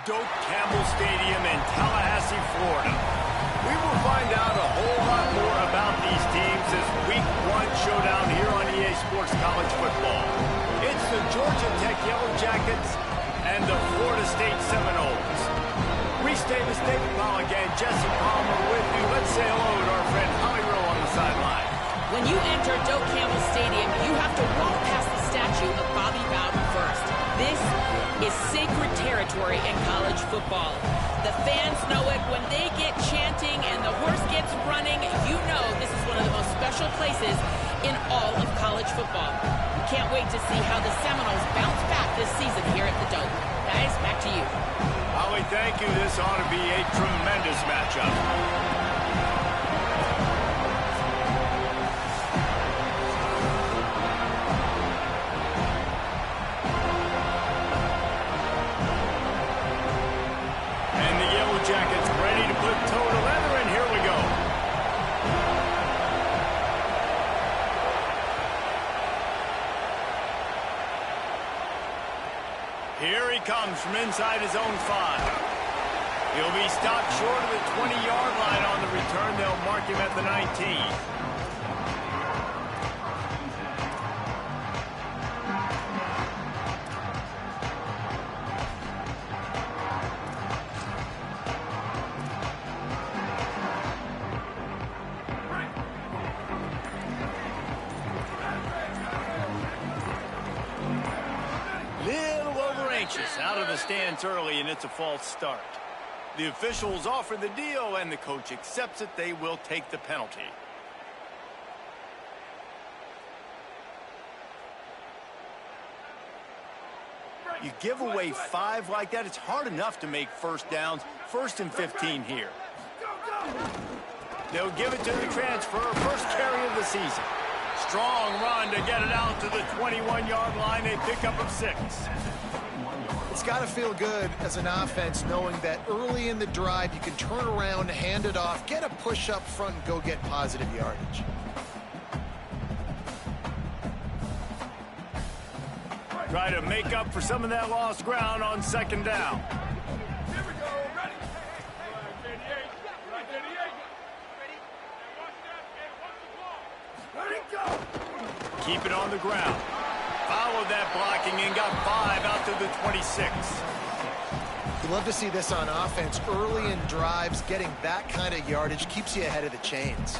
Doak Campbell Stadium in Tallahassee, Florida. We will find out a whole lot more about these teams as Week 1 showdown here on EA Sports College Football. It's the Georgia Tech Yellow Jackets and the Florida State Seminoles. Reese Davis, David Pollack, and Jesse Palmer with you. Let's say hello to our friend Holly Rowe on the sideline. When you enter Doak Campbell Stadium, you have to walk past the statue of Bobby Bowden first. This is sacred territory in college football. The fans know it. When they get chanting and the horse gets running, you know this is one of the most special places in all of college football. Can't wait to see how the Seminoles bounce back this season here at the Doak. Guys, back to you. Holly, thank you. This ought to be a tremendous matchup. Jackets ready to put toe to leather, and here we go. Here he comes from inside his own 5. He'll be stopped short of the 20-yard line on the return. They'll mark him at the 19. launches out of the stands early, and it's a false start. The officials offer the deal, and the coach accepts it. They will take the penalty. You give away 5 like that, it's hard enough to make first downs. 1st and 15 here. They'll give it to the transfer. First carry of the season. Strong run to get it out to the 21-yard line. A pickup of 6. It's got to feel good as an offense knowing that early in the drive you can turn around, hand it off, get a push up front, and go get positive yardage. Try to make up for some of that lost ground on 2nd down. Here we go. Ready. Ready, go. Keep it on the ground. Followed that blocking and got 5 out to the 26. You love to see this on offense. Early in drives, getting that kind of yardage keeps you ahead of the chains.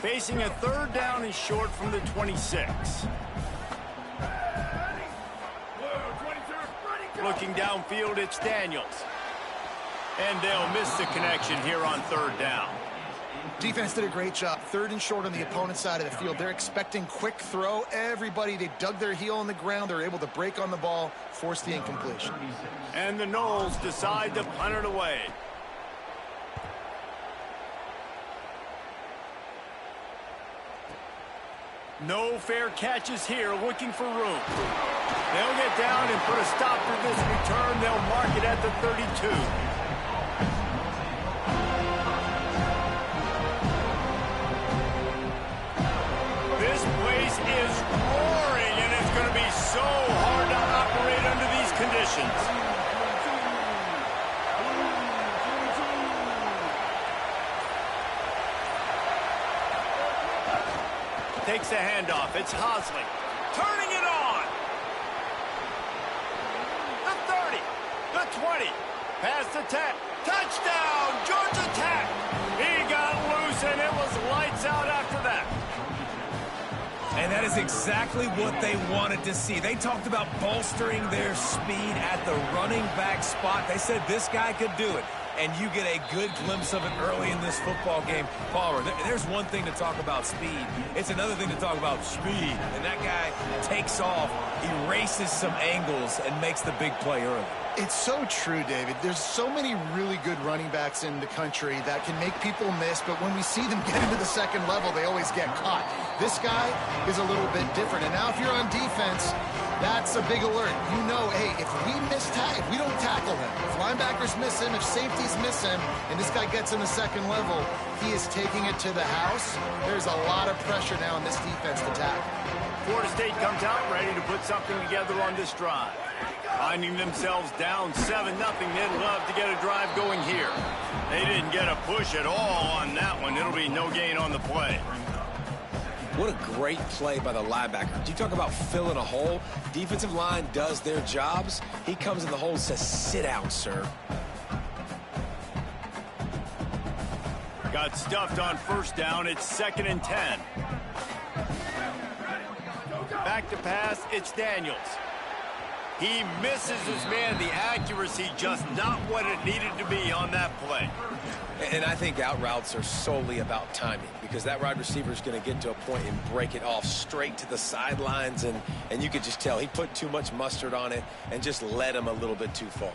Facing a 3rd down and short from the 26. Looking downfield, it's Daniels. And they'll miss the connection here on 3rd down. Defense did a great job. 3rd and short on the opponent's side of the field. They're expecting quick throw. Everybody, they dug their heel on the ground. They're able to break on the ball, force the incompletion. And the Noles decide to punt it away. No fair catches here, looking for room. They'll get down and put a stop to this return. They'll mark it at the 32. This place is roaring, and it's going to be so hard to operate under these conditions. Takes the handoff. It's Hosley. Turning it on. The 30. The 20. Pass the 10. Touchdown, Georgia Tech. He got loose, and it was lights out after that. And that is exactly what they wanted to see. They talked about bolstering their speed at the running back spot. They said this guy could do it. And you get a good glimpse of it early in this football game. Palmer, there's one thing to talk about speed. It's another thing to talk about speed. And that guy takes off, erases some angles, and makes the big play early. It's so true, David. There's so many really good running backs in the country that can make people miss, but when we see them get into the 2nd level, they always get caught. This guy is a little bit different. And now if you're on defense, that's a big alert. You know, hey, if we don't tackle him, if linebackers miss him, if safeties miss him, and this guy gets in the 2nd level, he is taking it to the house. There's a lot of pressure now in this defense to tackle. Florida State comes out ready to put something together on this drive. Finding themselves down 7-0, they'd love to get a drive going here. They didn't get a push at all on that one. It'll be no gain on the play. What a great play by the linebacker. You talk about filling a hole. Defensive line does their jobs. He comes in the hole and says, sit down, sir. Got stuffed on 1st down. It's 2nd and 10. Back to pass. It's Daniels. He misses his man. The accuracy just not what it needed to be on that play. And I think out routes are solely about timing, because that wide receiver is going to get to a point and break it off straight to the sidelines, and you could just tell he put too much mustard on it and just led him a little bit too far.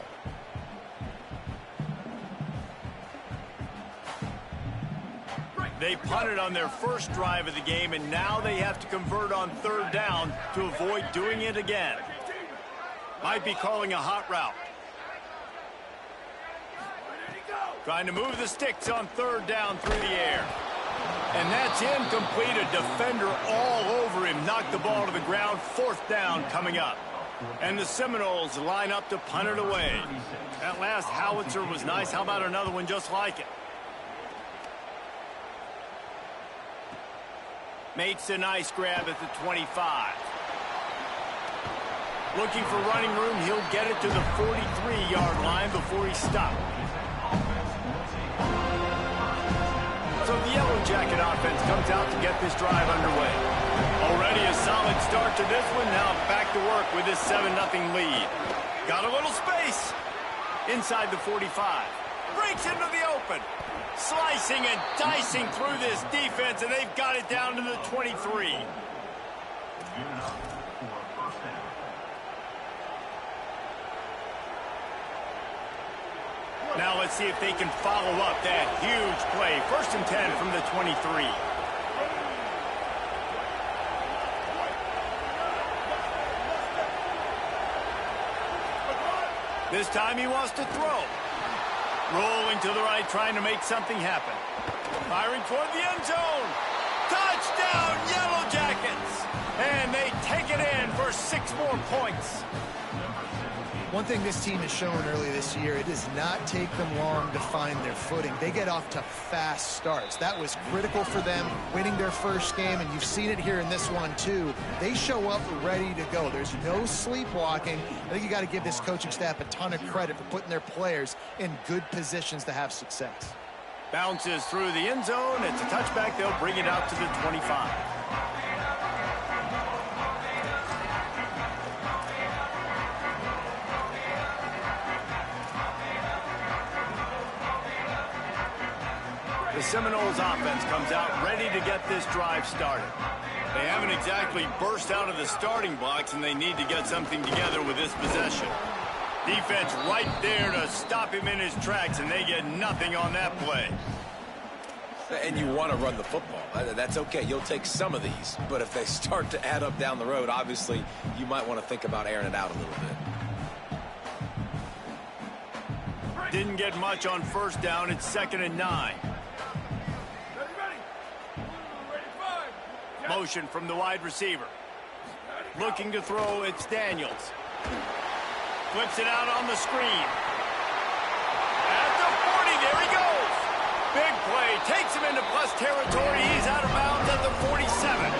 They punted on their first drive of the game, and now they have to convert on 3rd down to avoid doing it again. Might be calling a hot route. Trying to move the sticks on 3rd down through the air. And that's incomplete. A defender all over him. Knocked the ball to the ground. 4th down coming up. And the Seminoles line up to punt it away. That last howitzer was nice. How about another one just like it? Makes a nice grab at the 25. Looking for running room, he'll get it to the 43-yard line before he stopped. So the Yellow Jacket offense comes out to get this drive underway. Already a solid start to this one. Now back to work with this 7-0 lead. Got a little space. Inside the 45. Breaks into the open. Slicing and dicing through this defense, and they've got it down to the 23. Now let's see if they can follow up that huge play. 1st and 10 from the 23. This time he wants to throw. Rolling to the right, trying to make something happen. Firing toward the end zone. Touchdown, Yellow Jackets! And they take it in for 6 more points. One thing this team has shown early this year, it does not take them long to find their footing. They get off to fast starts. That was critical for them, winning their first game, and you've seen it here in this one too. They show up ready to go. There's no sleepwalking. I think you got to give this coaching staff a ton of credit for putting their players in good positions to have success. Bounces through the end zone. It's a touchback. They'll bring it out to the 25. The Seminoles offense comes out ready to get this drive started. They haven't exactly burst out of the starting blocks, and they need to get something together with this possession. Defense right there to stop him in his tracks, and they get nothing on that play. And you want to run the football. That's okay. You'll take some of these. But if they start to add up down the road, obviously, you might want to think about airing it out a little bit. Didn't get much on 1st down. It's 2nd and 9. Motion from the wide receiver. Looking to throw, it's Daniels. Flips it out on the screen. At the 40, there he goes. Big play, takes him into plus territory. He's out of bounds at the 47.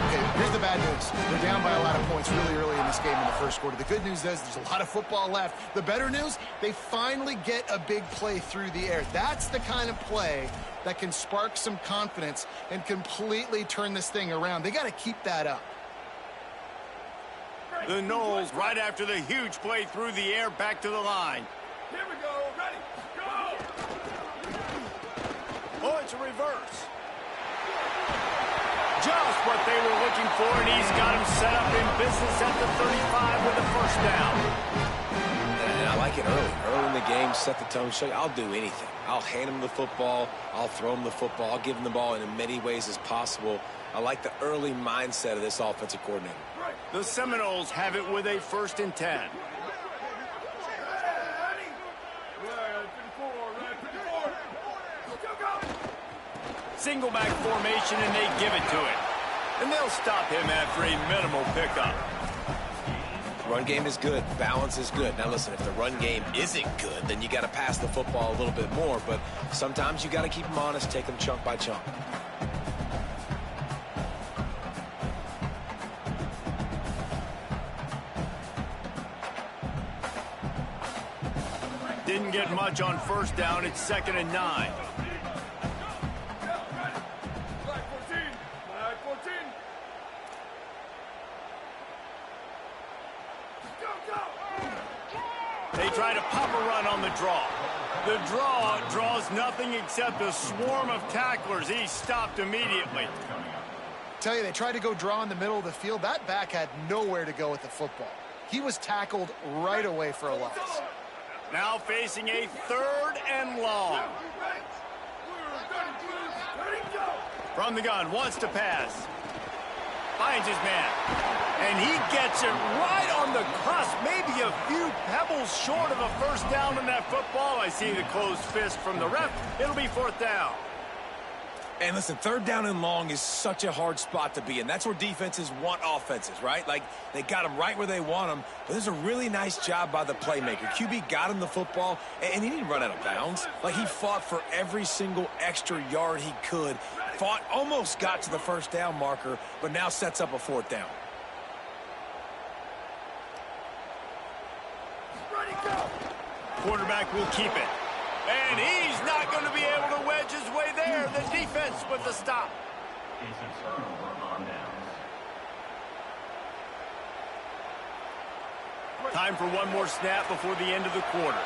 Okay, here's the bad news. They're down by a lot of points really early in this game in the first quarter. The good news is there's a lot of football left. The better news, they finally get a big play through the air. That's the kind of play that can spark some confidence and completely turn this thing around. They got to keep that up. The Noles, right after the huge play through the air, back to the line. Here we go. Ready. Go! Oh, it's a reverse. Just what they were looking for, and he's got him set up in business at the 35 with a 1st down. And I like it early. Early in the game, set the tone, show you I'll do anything. I'll hand him the football. I'll throw him the football. I'll give him the ball in as many ways as possible. I like the early mindset of this offensive coordinator. The Seminoles have it with a 1st and 10. Single back formation, and they give it to him. And they'll stop him after a minimal pickup. Run game is good. Balance is good. Now, listen, if the run game isn't good, then you got to pass the football a little bit more. But sometimes you got to keep them honest, take them chunk by chunk. Didn't get much on 1st down. It's 2nd and 9. They try to pop a run on the draw. The draw draws nothing except a swarm of tacklers. He's stopped immediately. Tell you, they tried to go draw in the middle of the field. That back had nowhere to go with the football. He was tackled right away for a loss. Now facing a 3rd and long. From the gun, wants to pass. Finds his man. And he gets it right on the cusp, maybe a few pebbles short of a 1st down in that football. I see the closed fist from the ref. It'll be 4th down. And listen, 3rd down and long is such a hard spot to be in. That's where defenses want offenses, right? Like, they got them right where they want them. But there's a really nice job by the playmaker. QB got him the football, and he didn't run out of bounds. Like, he fought for every single extra yard he could. Fought, almost got to the 1st down marker, but now sets up a 4th down. quarterback will keep it. And he's not going to be able to wedge his way there. The defense with the stop. It's a turnover on downs. Time for one more snap before the end of the quarter.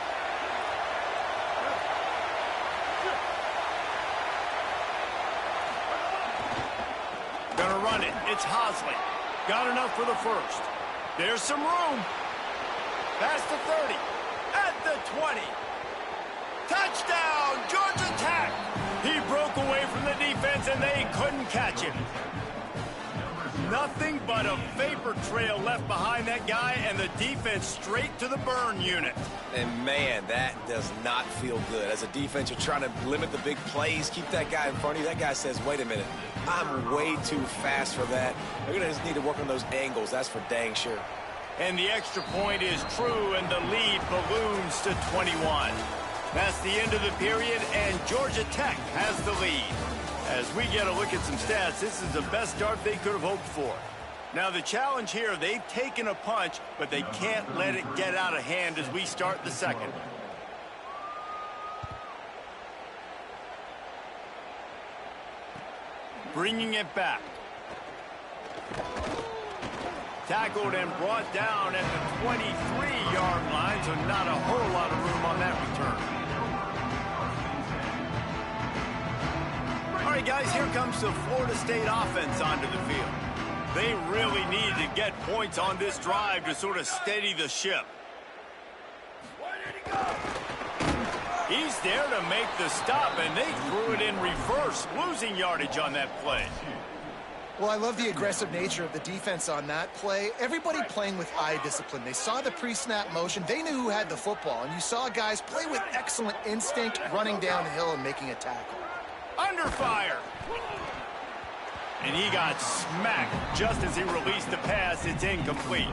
Gonna run it. It's Hosley. Got enough for the first. There's some room. Past the 30. At the 20. Touchdown, Georgia Tech. He broke away from the defense and they couldn't catch him. Nothing but a vapor trail left behind that guy, and the defense straight to the burn unit. And, man, that does not feel good. As a defense, you're trying to limit the big plays, keep that guy in front of you. That guy says, wait a minute, I'm way too fast for that. They're going to just need to work on those angles. That's for dang sure. And the extra point is true, and the lead balloons to 21. That's the end of the period, and Georgia Tech has the lead. As we get a look at some stats, this is the best start they could have hoped for. Now, the challenge here, they've taken a punch, but they can't let it get out of hand as we start the second. Bringing it back. Tackled and brought down at the 23-yard line, so not a whole lot of room on that return. All right, guys, here comes the Florida State offense onto the field. They really needed to get points on this drive to sort of steady the ship. Where did he go? He's there to make the stop, and they threw it in reverse, losing yardage on that play. Well, I love the aggressive nature of the defense on that play. Everybody playing with eye discipline. They saw the pre-snap motion. They knew who had the football, and you saw guys play with excellent instinct, running downhill and making a tackle. Under fire. And he got smacked just as he released the pass. It's incomplete.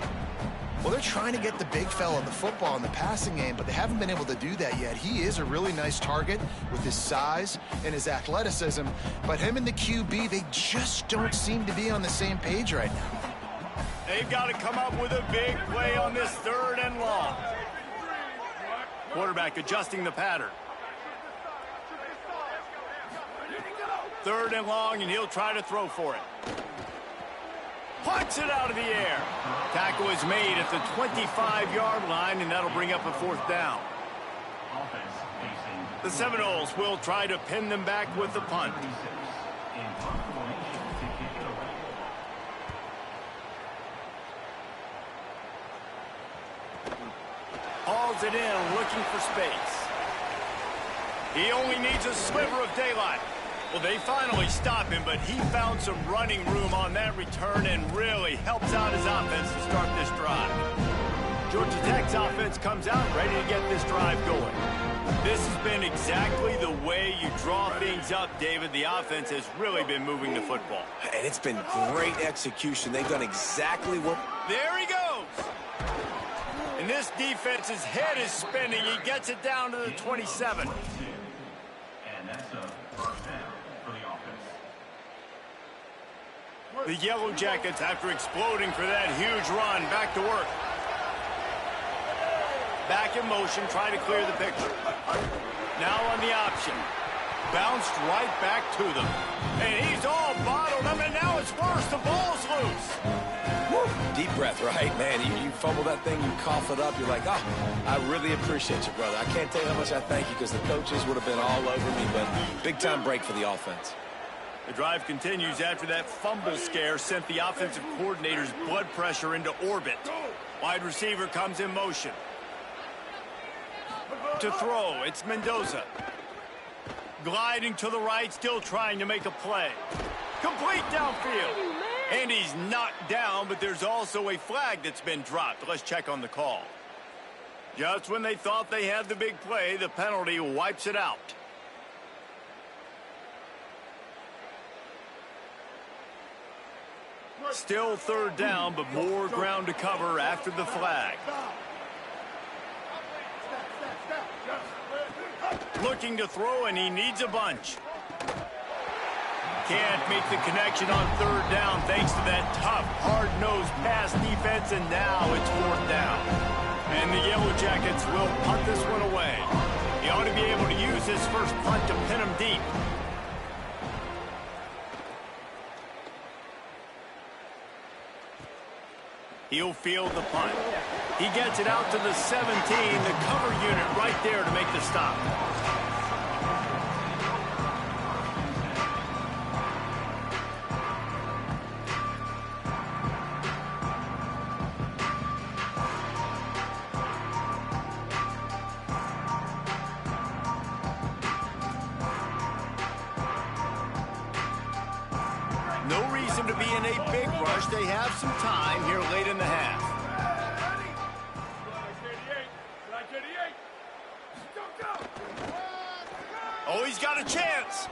Well, they're trying to get the big fella the football in the passing game, but they haven't been able to do that yet. He is a really nice target with his size and his athleticism, but him and the QB, they just don't seem to be on the same page right now. They've got to come up with a big play on this 3rd and long. Quarterback adjusting the pattern. 3rd and long, and he'll try to throw for it. Punts it out of the air. Tackle is made at the 25-yard line, and that'll bring up a 4th down. The Seminoles will try to pin them back with the punt. Hauls it in, looking for space. He only needs a sliver of daylight. Well, they finally stop him, but he found some running room on that return and really helps out his offense to start this drive. Georgia Tech's offense comes out ready to get this drive going. This has been exactly the way you draw things up, David. The offense has really been moving the football. And it's been great execution. They've done exactly what... There he goes! And this defense's head is spinning. He gets it down to the 27. And that's a first down. The Yellow Jackets, after exploding for that huge run, back to work. Back in motion, trying to clear the picture. Now on the option. Bounced right back to them. And he's all bottled up, and now it's worse. The ball's loose. Woo. Deep breath, right? Man, you fumble that thing, you cough it up, you're like, oh, I really appreciate you, brother. I can't tell you how much I thank you because the coaches would have been all over me, but big-time break for the offense. The drive continues after that fumble scare sent the offensive coordinator's blood pressure into orbit. Wide receiver comes in motion. To throw, it's Mendoza. Gliding to the right, still trying to make a play. Complete downfield. And he's knocked down, but there's also a flag that's been dropped. Let's check on the call. Just when they thought they had the big play, the penalty wipes it out. Still 3rd down, but more ground to cover after the flag. Looking to throw, and he needs a bunch. Can't make the connection on 3rd down thanks to that tough, hard-nosed pass defense, and now it's 4th down. And the Yellow Jackets will punt this one away. He ought to be able to use his first punt to pin him deep. He'll field the punt. He gets it out to the 17, the cover unit right there to make the stop. No reason to be in a big rush. They have some time here late in the half. Oh, he's got a chance.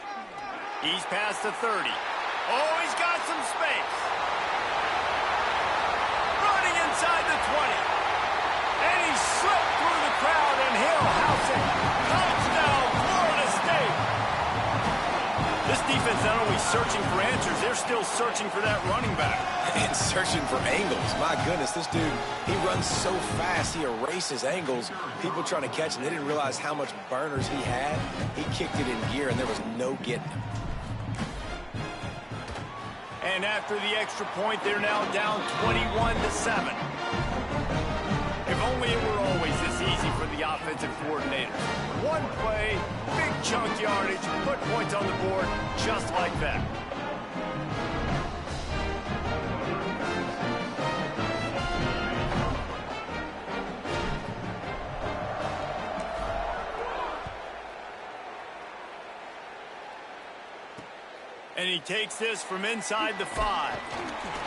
He's past the 30. Oh, he's got some space. Running inside the 20. And he slipped through the crowd, and he'll house it. Touchdown, Florida State. This defense not only searching for answers, they're still searching for that running back. And searching for angles. My goodness, this dude, he runs so fast, he erases angles. People trying to catch him, they didn't realize how much burners he had. He kicked it in gear, and there was no getting him. And after the extra point, they're now down 21-7. If only it were always this easy for the offensive coordinators. One play, big chunk yardage, put points on the board just like that. And he takes this from inside the 5.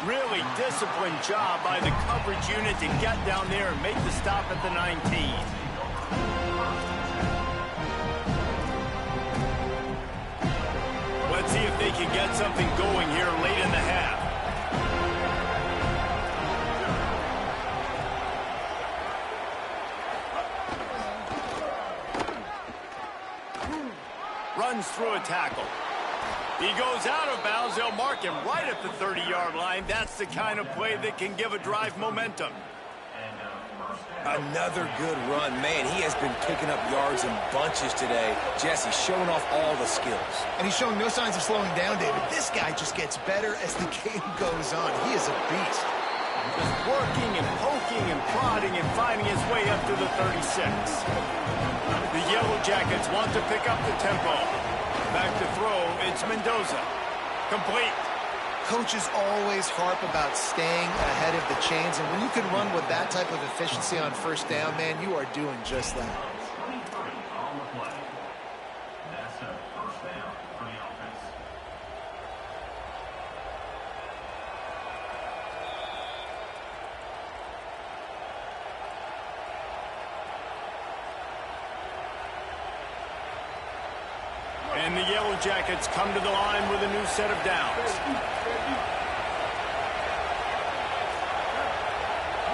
Really disciplined job by the coverage unit to get down there and make the stop at the 19. Let's see if they can get something going here late in the half. Runs through a tackle. He goes out of bounds. They'll mark him right at the 30-yard line. That's the kind of play that can give a drive momentum. Another good run. Man, he has been picking up yards in bunches today. Jesse showing off all the skills. And he's showing no signs of slowing down, David. This guy just gets better as the game goes on. He is a beast. Just working and poking and prodding and finding his way up to the 36. The Yellow Jackets want to pick up the tempo. Back to throw, it's Mendoza. Complete. Coaches always harp about staying ahead of the chains, and when you can run with that type of efficiency on first down, man, you are doing just that. 23 on the play. That's a first down for the offense. And the Yellow Jackets come to the line with a new set of downs.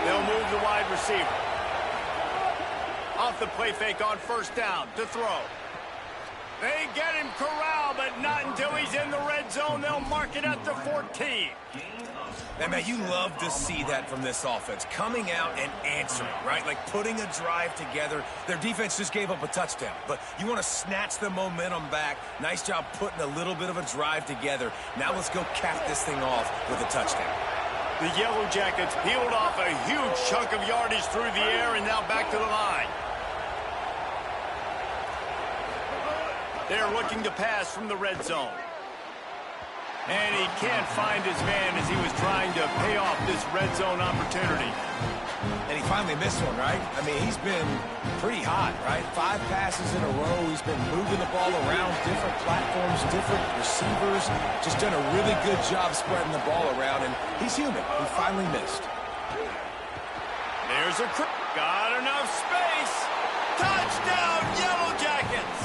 They'll move the wide receiver. Off the play fake on first down to throw. They get him corralled, but not until he's in the red zone. They'll mark it at the 14. And, man, you love to see that from this offense. Coming out and answering, right? Like putting a drive together. Their defense just gave up a touchdown. But you want to snatch the momentum back. Nice job putting a little bit of a drive together. Now let's go cap this thing off with a touchdown. The Yellow Jackets peeled off a huge chunk of yardage through the air and now back to the line. They're looking to pass from the red zone. And he can't find his man as he was trying to pay off this red zone opportunity. And he finally missed one, right? I mean, he's been pretty hot, right? 5 passes in a row. He's been moving the ball around different platforms, different receivers. Just done a really good job spreading the ball around, and he's human. He finally missed. There's a got enough space. Touchdown, Yellow Jackets.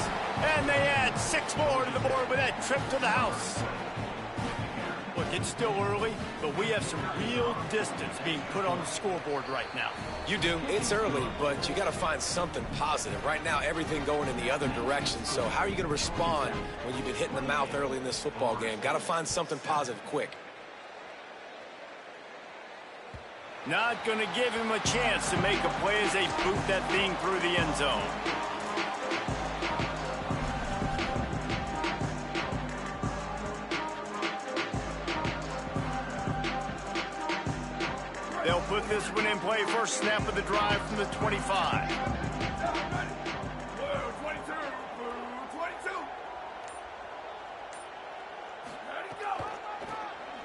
And they add 6 more to the board with that trip to the house. Look, it's still early, but we have some real distance being put on the scoreboard right now. You do. It's early, but you got to find something positive. Right now, everything going in the other direction. So how are you going to respond when you've been hit in the mouth early in this football game? Got to find something positive quick. Not going to give him a chance to make a play as they boot that thing through the end zone. They'll put this one in play. First snap of the drive from the 25.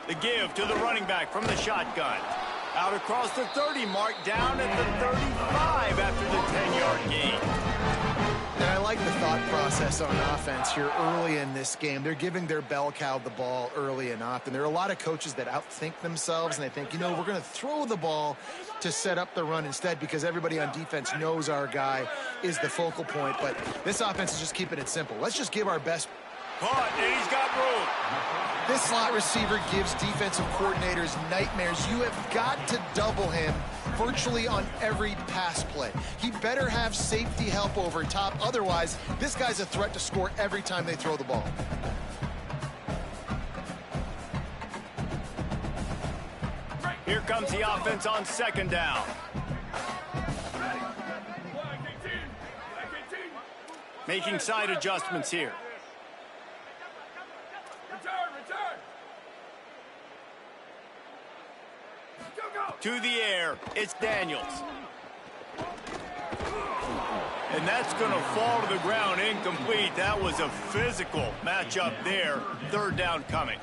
The give to the running back from the shotgun. Out across the 30 mark, down at the 35 after the 10-yard gain. And I like the thought process on offense here early in this game. They're giving their bell cow the ball early and often. There are a lot of coaches that outthink themselves, and they think, you know, we're going to throw the ball to set up the run instead because everybody on defense knows our guy is the focal point. But this offense is just keeping it simple. Let's just give our best. Caught, and he's got room. This slot receiver gives defensive coordinators nightmares. You have got to double him virtually on every pass play. He better have safety help over top. Otherwise, this guy's a threat to score every time they throw the ball. Here comes the offense on second down. Making side adjustments here. To the air, it's Daniels. And that's going to fall to the ground incomplete. That was a physical matchup there. Third down coming.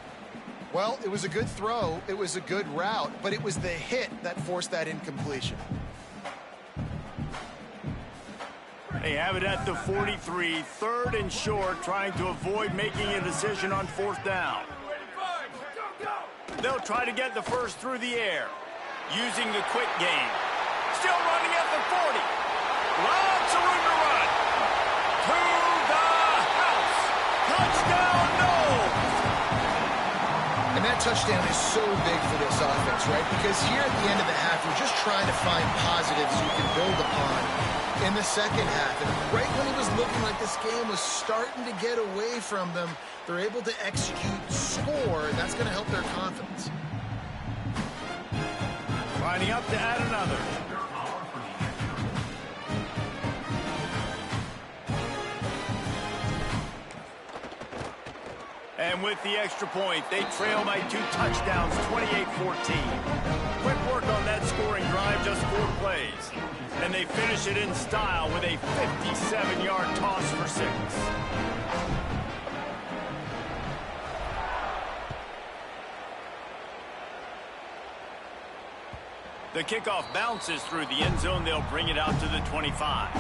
Well, it was a good throw. It was a good route, but it was the hit that forced that incompletion. They have it at the 43, third and short, trying to avoid making a decision on fourth down. They'll try to get the first through the air. Using the quick game. Still running at the 40. Lots of room to run. To the house. Touchdown, no. And that touchdown is so big for this offense, right? Because here at the end of the half, you're just trying to find positives you can build upon in the second half. And right when it was looking like this game was starting to get away from them, they're able to execute, score, and that's going to help their confidence. Lining up to add another. And with the extra point, they trail by 2 touchdowns, 28-14. Quick work on that scoring drive, just 4 plays. And they finish it in style with a 57-yard toss for 6. The kickoff bounces through the end zone. They'll bring it out to the 25.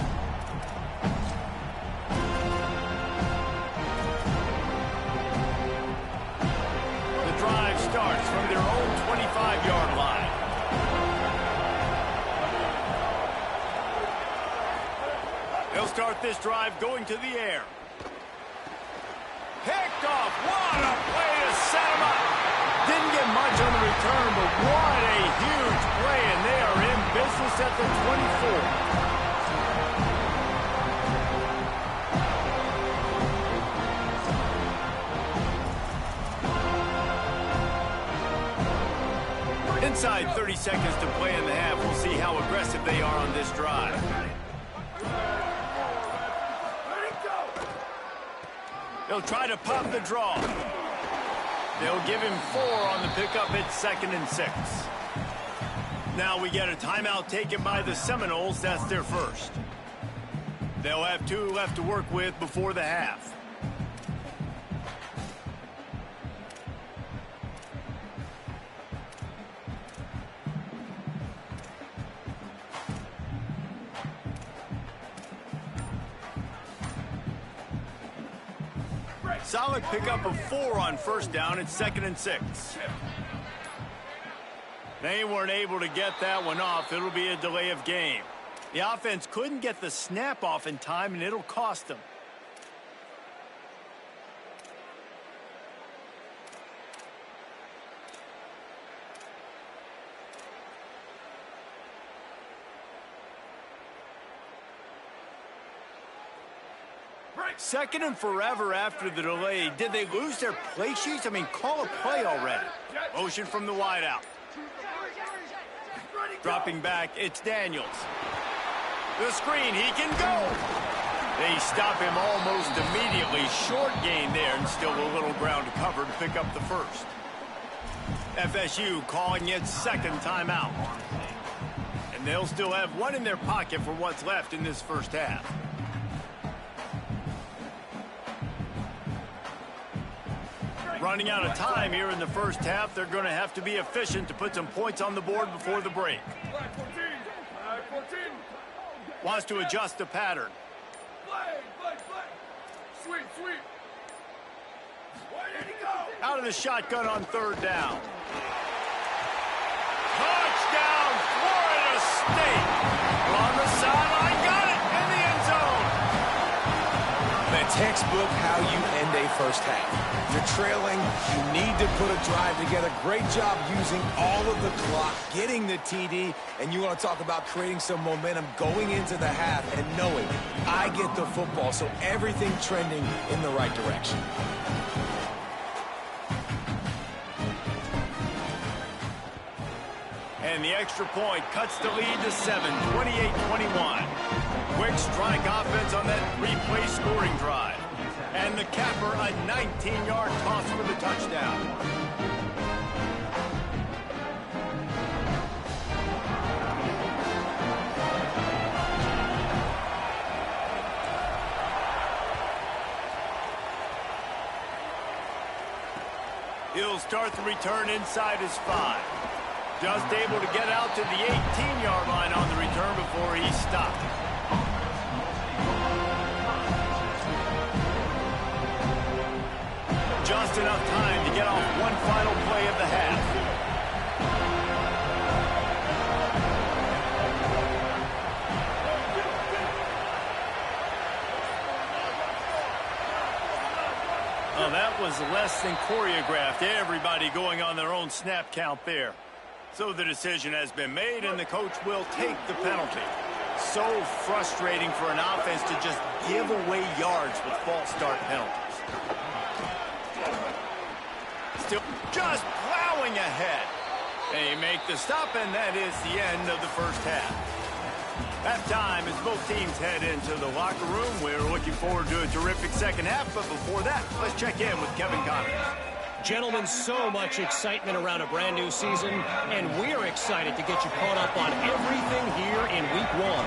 The drive starts from their own 25-yard line. They'll start this drive going to the air. Picked off. What a play to set him up. Didn't get much on the return, but what a huge play, and they are in business at the 24. Inside 30 seconds to play in the half. We'll see how aggressive they are on this drive. They'll try to pop the draw. They'll give him 4 on the pickup. It's 2nd and 6. Now we get a timeout taken by the Seminoles. That's their first. They'll have 2 left to work with before the half. Solid pickup of 4 on first down. It's 2nd and 6. They weren't able to get that one off. It'll be a delay of game. The offense couldn't get the snap off in time, and it'll cost them. Second and forever after the delay. Did they lose their play sheets? I mean, call a play already. Motion from the wideout. Dropping back, it's Daniels. The screen, he can go. They stop him almost immediately. Short gain there, and still a little ground to cover to pick up the first. FSU calling its second timeout. And they'll still have one in their pocket for what's left in this first half. Running out of time here in the first half. They're going to have to be efficient to put some points on the board before the break. Wants to adjust the pattern. Out of the shotgun on third down. Touchdown, Florida State. On the sideline, got it in the end zone. The textbook how you end a first half. You're trailing, you need to put a drive together. Great job using all of the clock, getting the TD, and you want to talk about creating some momentum going into the half and knowing I get the football, so everything trending in the right direction. And the extra point cuts the lead to 7, 28-21. Quick strike offense on that three-play scoring drive. And the capper, a 19-yard toss for the touchdown. He'll start the return inside his 5. Just able to get out to the 18-yard line on the return before he stopped. Just enough time to get off one final play of the half. Oh, that was less than choreographed. Everybody going on their own snap count there. So the decision has been made, and the coach will take the penalty. So frustrating for an offense to just give away yards with false start penalties. Still just plowing ahead. They make the stop, and that is the end of the first half. Halftime as both teams head into the locker room. We're looking forward to a terrific second half, but before that, let's check in with Kevin Connors. Gentlemen, so much excitement around a brand new season, and we're excited to get you caught up on everything here in week 1.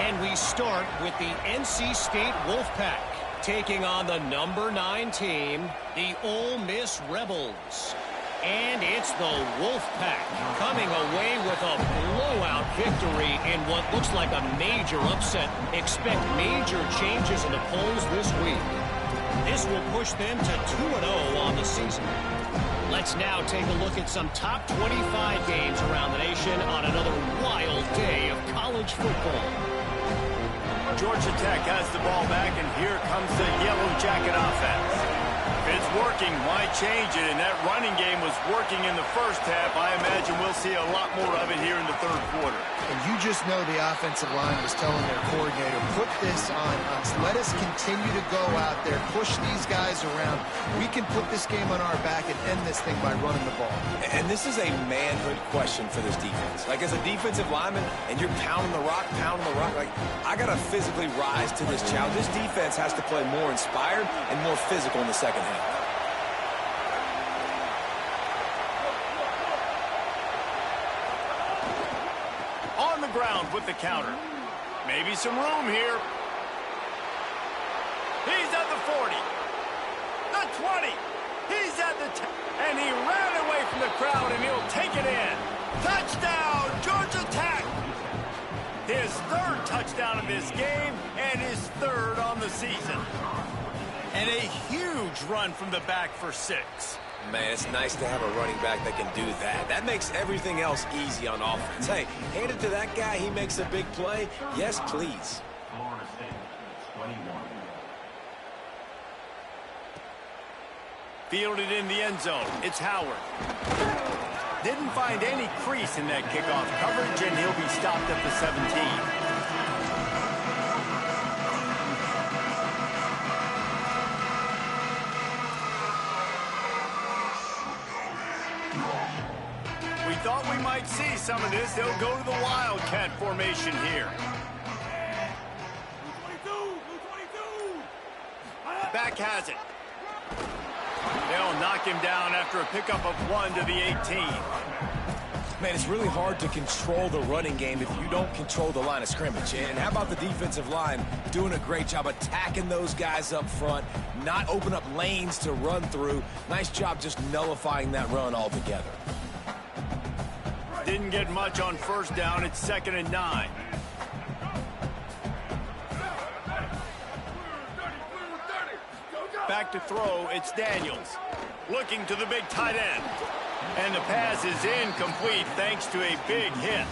And we start with the NC State Wolfpack, taking on the number 9 team, the Ole Miss Rebels. And it's the Wolfpack coming away with a blowout victory in what looks like a major upset. Expect major changes in the polls this week. This will push them to 2-0 on the season. Let's now take a look at some top 25 games around the nation on another wild day of college football. Georgia Tech has the ball back, and here comes the Yellow Jacket offense. If it's working, why change it? And that running game was working in the first half. I imagine we'll see a lot more of it here in the third quarter. And you just know the offensive line was telling their coordinator, put this on us. Let us continue to go out there, push these guys around. We can put this game on our back and end this thing by running the ball. And this is a manhood question for this defense. Like, as a defensive lineman, and you're pounding the rock, like, I got to physically rise to this challenge. This defense has to play more inspired and more physical in the second half. On the ground with the counter. Maybe some room here. He's at the 40. The 20. He's at the 10. And he ran away from the crowd, and he'll take it in. Touchdown, Georgia Tech. His third touchdown of this game, and his third on the season. And a huge run from the back for 6. Man, it's nice to have a running back that can do that. That makes everything else easy on offense. Hey, hand it to that guy. He makes a big play. Yes, please. Florida State, 21. Fielded in the end zone. It's Howard. Didn't find any crease in that kickoff coverage, and he'll be stopped at the 17. We thought we might see some of this. They'll go to the Wildcat formation here. Back has it. They'll knock him down after a pickup of 1 to the 18. Man, it's really hard to control the running game if you don't control the line of scrimmage. And how about the defensive line doing a great job attacking those guys up front, not open up lanes to run through. Nice job just nullifying that run altogether. Didn't get much on first down. It's 2nd and 9. Back to throw, it's Daniels. Looking to the big tight end. And the pass is incomplete thanks to a big hit.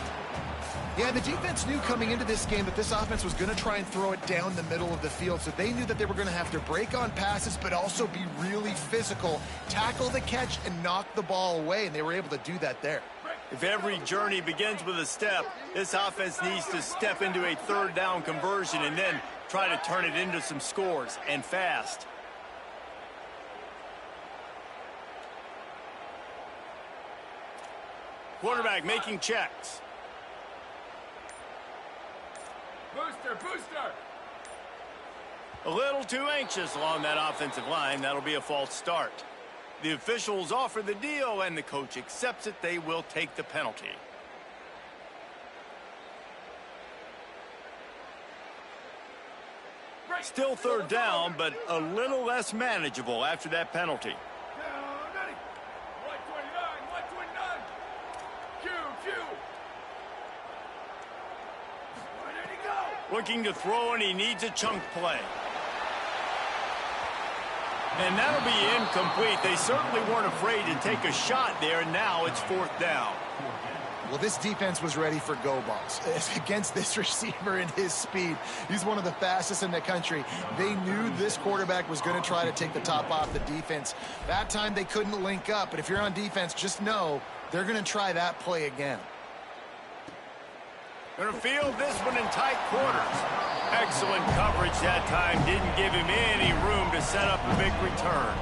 Yeah, the defense knew coming into this game that this offense was going to try and throw it down the middle of the field, so they knew that they were going to have to break on passes but also be really physical, tackle the catch, and knock the ball away, and they were able to do that there. If every journey begins with a step, this offense needs to step into a 3rd down conversion and then try to turn it into some scores, and fast. Quarterback making checks. Booster! A little too anxious along that offensive line. That'll be a false start. The officials offer the deal, and the coach accepts it. They will take the penalty. Still 3rd down, but a little less manageable after that penalty. Looking to throw, and he needs a chunk play. And that'll be incomplete. They certainly weren't afraid to take a shot there, and now it's 4th down. Well, this defense was ready for go balls against this receiver and his speed. He's one of the fastest in the country. They knew this quarterback was going to try to take the top off the defense. That time they couldn't link up, but if you're on defense, just know they're going to try that play again. Going to field this one in tight quarters. Excellent coverage that time. Didn't give him any room to set up a big return.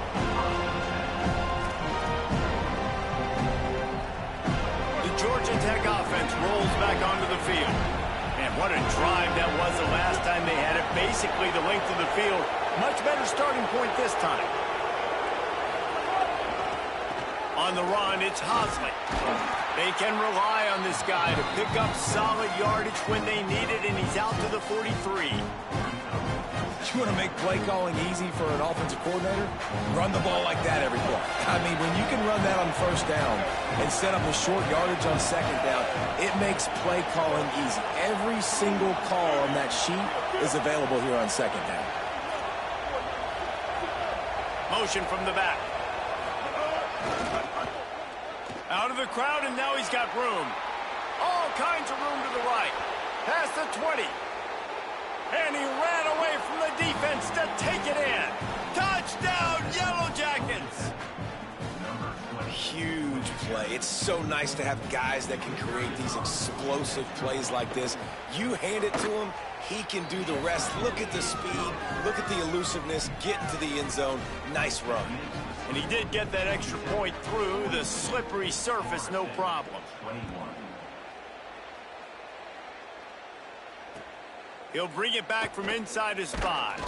The Georgia Tech offense rolls back onto the field. Man, what a drive that was the last time they had it. Basically the length of the field. Much better starting point this time. On the run, it's Hosley. They can rely on this guy to pick up solid yardage when they need it, and he's out to the 43. You want to make play calling easy for an offensive coordinator? Run the ball like that every play. I mean, when you can run that on 1st down and set up a short yardage on 2nd down, it makes play calling easy. Every single call on that sheet is available here on 2nd down. Motion from the back. Out of the crowd, and now he's got room. All kinds of room to the right. Past the 20. And he ran away from the defense to take it in. Touchdown, Yellow Jackets! Huge play. It's so nice to have guys that can create these explosive plays like this. You hand it to him, he can do the rest. Look at the speed. Look at the elusiveness. Get into the end zone. Nice run. And he did get that extra point through the slippery surface, no problem. He'll bring it back from inside his 5.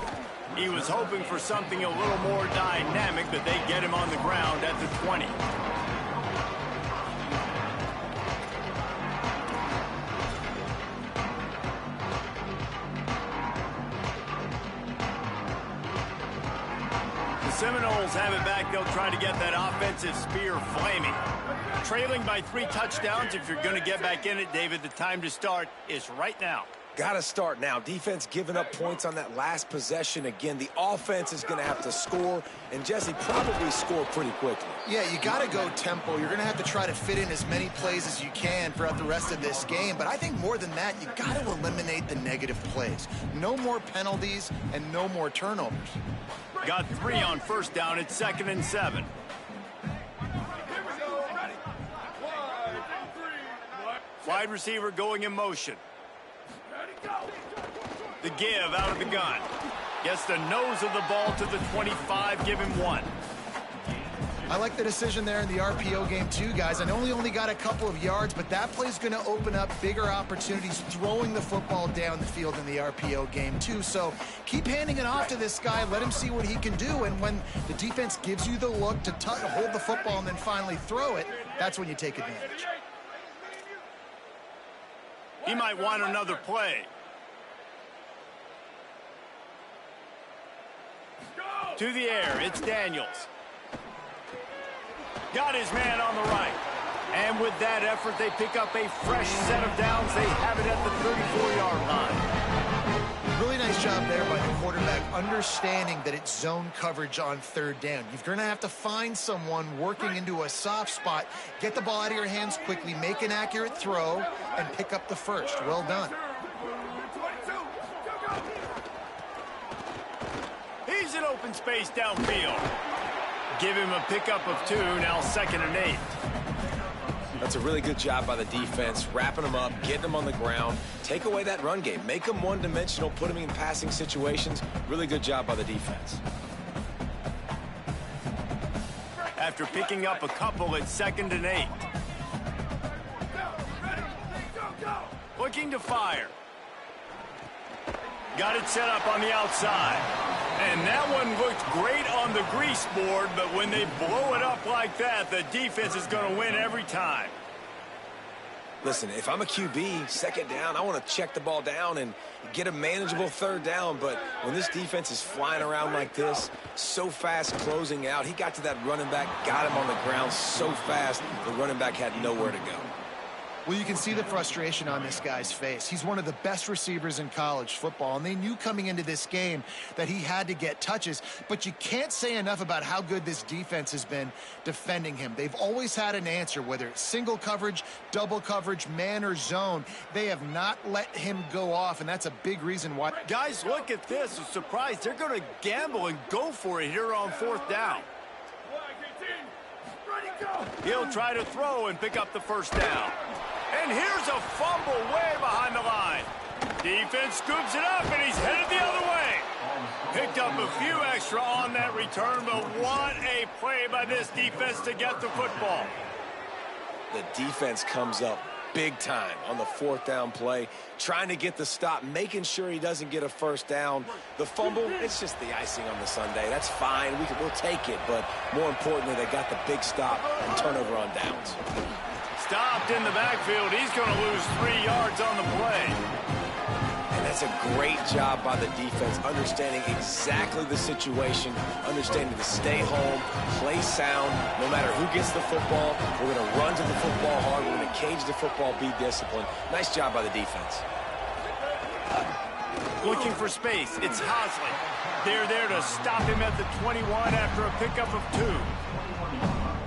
He was hoping for something a little more dynamic, but they get him on the ground at the 20. Seminoles have it back. They'll try to get that offensive spear flaming. Trailing by 3 touchdowns. If you're going to get back in it, David, the time to start is right now. Got to start now. Defense giving up points on that last possession. Again, the offense is going to have to score, and Jesse probably score pretty quickly. Yeah, you got to go tempo. You're going to have to try to fit in as many plays as you can throughout the rest of this game. But I think more than that, you got to eliminate the negative plays. No more penalties and no more turnovers. Got 3 on 1st down. It's 2nd and 7. Wide receiver going in motion. The give out of the gun. Gets the nose of the ball to the 25. Give him 1. I like the decision there in the RPO game too, guys. I know he only got a couple of yards, but that play's going to open up bigger opportunities throwing the football down the field in the RPO game too. So keep handing it off to this guy. Let him see what he can do. And when the defense gives you the look to hold the football and then finally throw it, that's when you take advantage. He might want another play. To the air, it's Daniels. Got his man on the right. And with that effort, they pick up a fresh set of downs. They have it at the 34-yard line. Really nice job there by the quarterback, understanding that it's zone coverage on third down. You're going to have to find someone working into a soft spot, get the ball out of your hands quickly, make an accurate throw, and pick up the first. Well done. He's in open space downfield. Give him a pickup of 2, now 2nd and 8. That's a really good job by the defense, wrapping them up, getting them on the ground. Take away that run game. Make them one-dimensional, put them in passing situations. Really good job by the defense. After picking up a couple, it's 2nd and 8. Looking to fire. Got it set up on the outside. And that one looked great on the grease board, but when they blow it up like that, the defense is going to win every time. Listen, if I'm a QB, 2nd down, I want to check the ball down and get a manageable 3rd down. But when this defense is flying around like this, so fast closing out, he got to that running back, got him on the ground so fast, the running back had nowhere to go. Well, you can see the frustration on this guy's face. He's one of the best receivers in college football, and they knew coming into this game that he had to get touches, but you can't say enough about how good this defense has been defending him. They've always had an answer, whether it's single coverage, double coverage, man or zone. They have not let him go off, and that's a big reason why. Guys, look at this. I'm surprised they're going to gamble and go for it here on 4th down. He'll try to throw and pick up the 1st down. And here's a fumble way behind the line. Defense scoops it up, and he's headed the other way. Picked up a few extra on that return, but what a play by this defense to get the football. The defense comes up big time on the 4th down play, trying to get the stop, making sure he doesn't get a 1st down. The fumble, it's just the icing on the sundae. That's fine. We'll take it, but more importantly, they got the big stop and turnover on downs. Stopped in the backfield. He's going to lose 3 yards on the play. And that's a great job by the defense, understanding exactly the situation, understanding to stay home, play sound. No matter who gets the football, we're going to run to the football hard. We're going to cage the football, be disciplined. Nice job by the defense. Looking for space. It's Hosley. They're there to stop him at the 21 after a pickup of 2.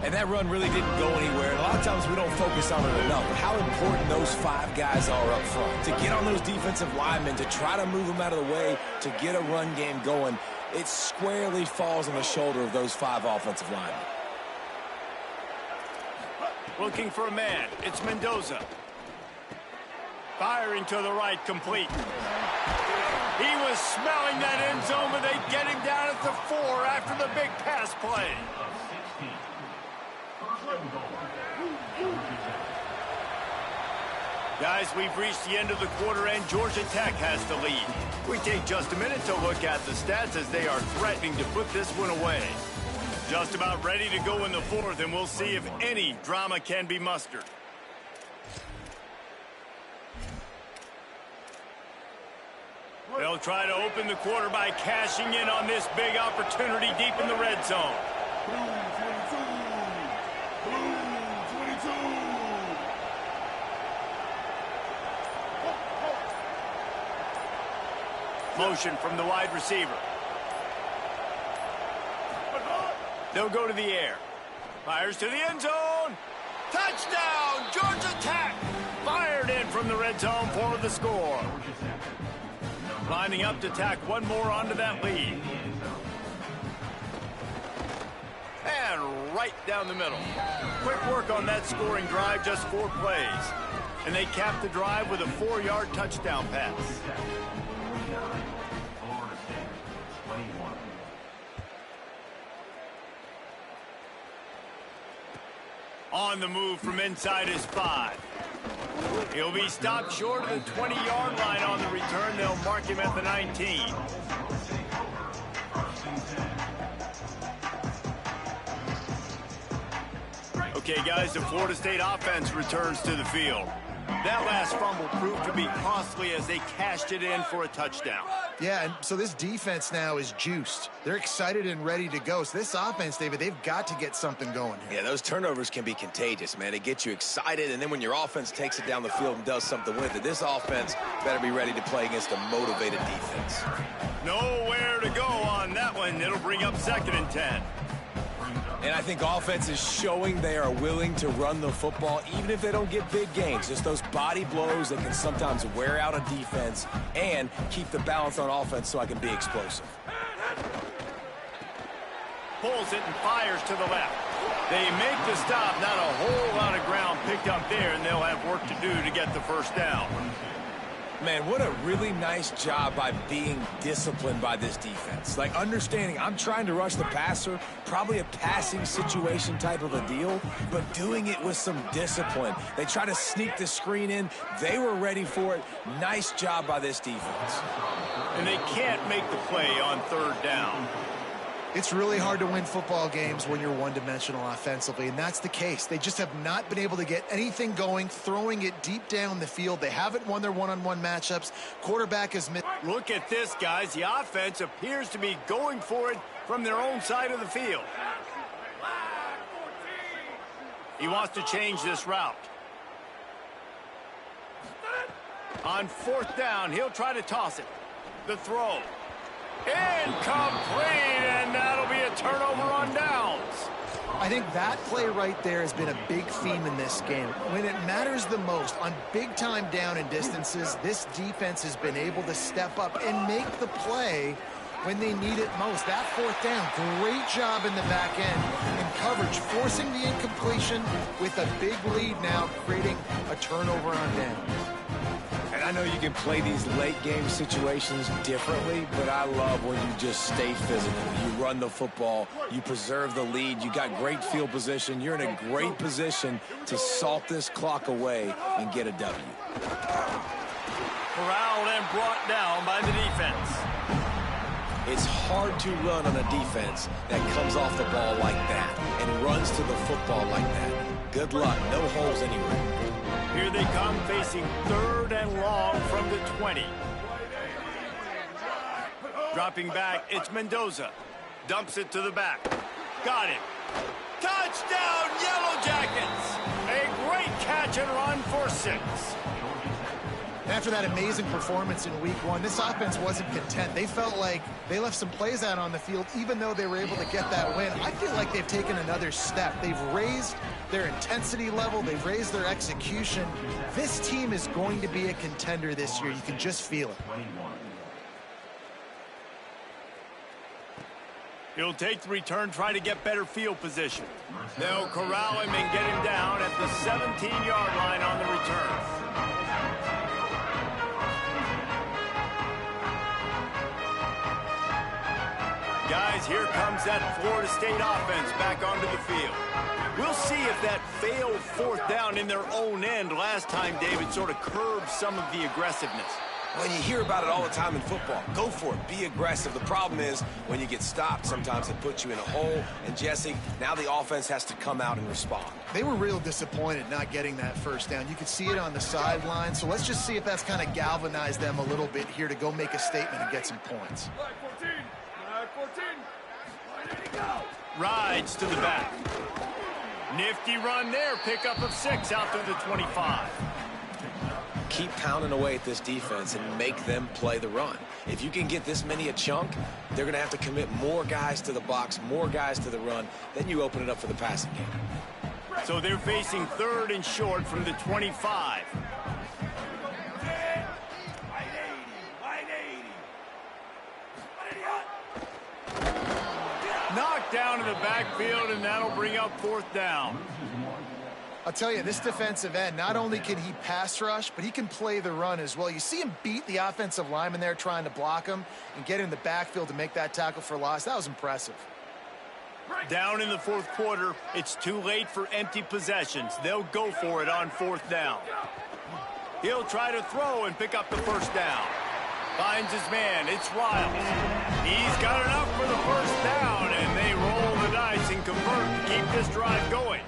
And that run really didn't go anywhere. And a lot of times we don't focus on it enough. But how important those 5 guys are up front. To get on those defensive linemen, to try to move them out of the way, to get a run game going, it squarely falls on the shoulder of those 5 offensive linemen. Looking for a man. It's Mendoza. Firing to the right, complete. He was smelling that end zone, but they get him down at the 4 after the big pass play. Guys, we've reached the end of the quarter, and Georgia Tech has the lead. We take just a minute to look at the stats as they are threatening to put this one away. Just about ready to go in the 4th, and we'll see if any drama can be mustered. They'll try to open the quarter by cashing in on this big opportunity deep in the red zone. Motion from the wide receiver. They'll go to the air. Fires to the end zone. Touchdown, Georgia Tech. Fired in from the red zone for the score. Lining up to tack one more onto that lead. And right down the middle. Quick work on that scoring drive, just 4 plays. And they cap the drive with a 4-yard touchdown pass. On the move from inside his 5. He'll be stopped short of the 20-yard line on the return. They'll mark him at the 19. Okay, guys, the Florida State offense returns to the field. That last fumble proved to be costly as they cashed it in for a touchdown. Yeah, and so this defense now is juiced. They're excited and ready to go. So this offense, David, they've got to get something going here. Yeah, those turnovers can be contagious, man. It gets you excited, and then when your offense takes it down the field and does something with it, this offense better be ready to play against a motivated defense. Nowhere to go on that one. It'll bring up 2nd and 10. And I think offense is showing they are willing to run the football, even if they don't get big gains. Just those body blows that can sometimes wear out a defense and keep the balance on offense so I can be explosive. Pulls it and fires to the left. They make the stop. Not a whole lot of ground picked up there, and they'll have work to do to get the first down. Man, what a really nice job by being disciplined by this defense. Like, understanding I'm trying to rush the passer, probably a passing situation type of a deal, but doing it with some discipline. They try to sneak the screen in. They were ready for it. Nice job by this defense. And they can't make the play on 3rd down. It's really hard to win football games when you're one-dimensional offensively, and that's the case. They just have not been able to get anything going, throwing it deep down the field. They haven't won their one-on-one matchups. Quarterback has missed. Look at this, guys. The offense appears to be going for it from their own side of the field. He wants to change this route. On 4th down, he'll try to toss it. The throw. Incomplete, and that'll be a turnover on downs. I think that play right there has been a big theme in this game. When it matters the most, on big-time down and distances, this defense has been able to step up and make the play when they need it most. That 4th down, great job in the back end in coverage, forcing the incompletion with a big lead now, creating a turnover on downs. And I know you can play these late-game situations differently, but I love when you just stay physical. You run the football, you preserve the lead, you got great field position, you're in a great position to salt this clock away and get a W. Corralled and brought down by the defense. It's hard to run on a defense that comes off the ball like that and runs to the football like that. Good luck, no holes anywhere. Here they come, facing 3rd and long from the 20. Dropping back, it's Mendoza. Dumps it to the back. Got him. Touchdown, Yellow Jackets! A great catch and run for 6. After that amazing performance in week 1, this offense wasn't content. They felt like they left some plays out on the field, even though they were able to get that win. I feel like they've taken another step. They've raised their intensity level. They've raised their execution. This team is going to be a contender this year. You can just feel it. He'll take the return, try to get better field position. They'll corral him and get him down at the 17-yard line on the return. Guys, here comes that Florida State offense back onto the field. We'll see if that failed 4th down in their own end last time, David, sort of curbed some of the aggressiveness. Well, you hear about it all the time in football. Go for it. Be aggressive. The problem is when you get stopped, sometimes it puts you in a hole. And, Jesse, now the offense has to come out and respond. They were real disappointed not getting that 1st down. You could see it on the sideline. So let's just see if that's kind of galvanized them a little bit here to go make a statement and get some points. 14. Rides to the back. Nifty run there. Pickup of 6 out to the 25. Keep pounding away at this defense and make them play the run. If you can get this many a chunk, they're going to have to commit more guys to the box, more guys to the run. Then you open it up for the passing game. So they're facing 3rd and short from the 25. Knocked down in the backfield, and that'll bring up 4th down. I'll tell you, this defensive end, not only can he pass rush, but he can play the run as well. You see him beat the offensive lineman there trying to block him and get in the backfield to make that tackle for loss. That was impressive. Down in the fourth quarter, it's too late for empty possessions. They'll go for it on fourth down. He'll try to throw and pick up the first down. Finds his man. It's Riles. He's got enough for the first down, and they roll the dice and convert to keep this drive going.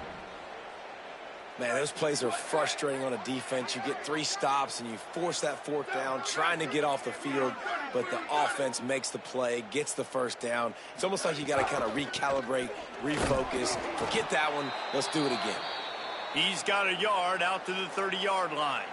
Man, those plays are frustrating on a defense. You get 3 stops, and you force that fourth down, trying to get off the field, but the offense makes the play, gets the first down. It's almost like you got to kind of recalibrate, refocus. Forget that one. Let's do it again. He's got a yard out to the 30-yard line.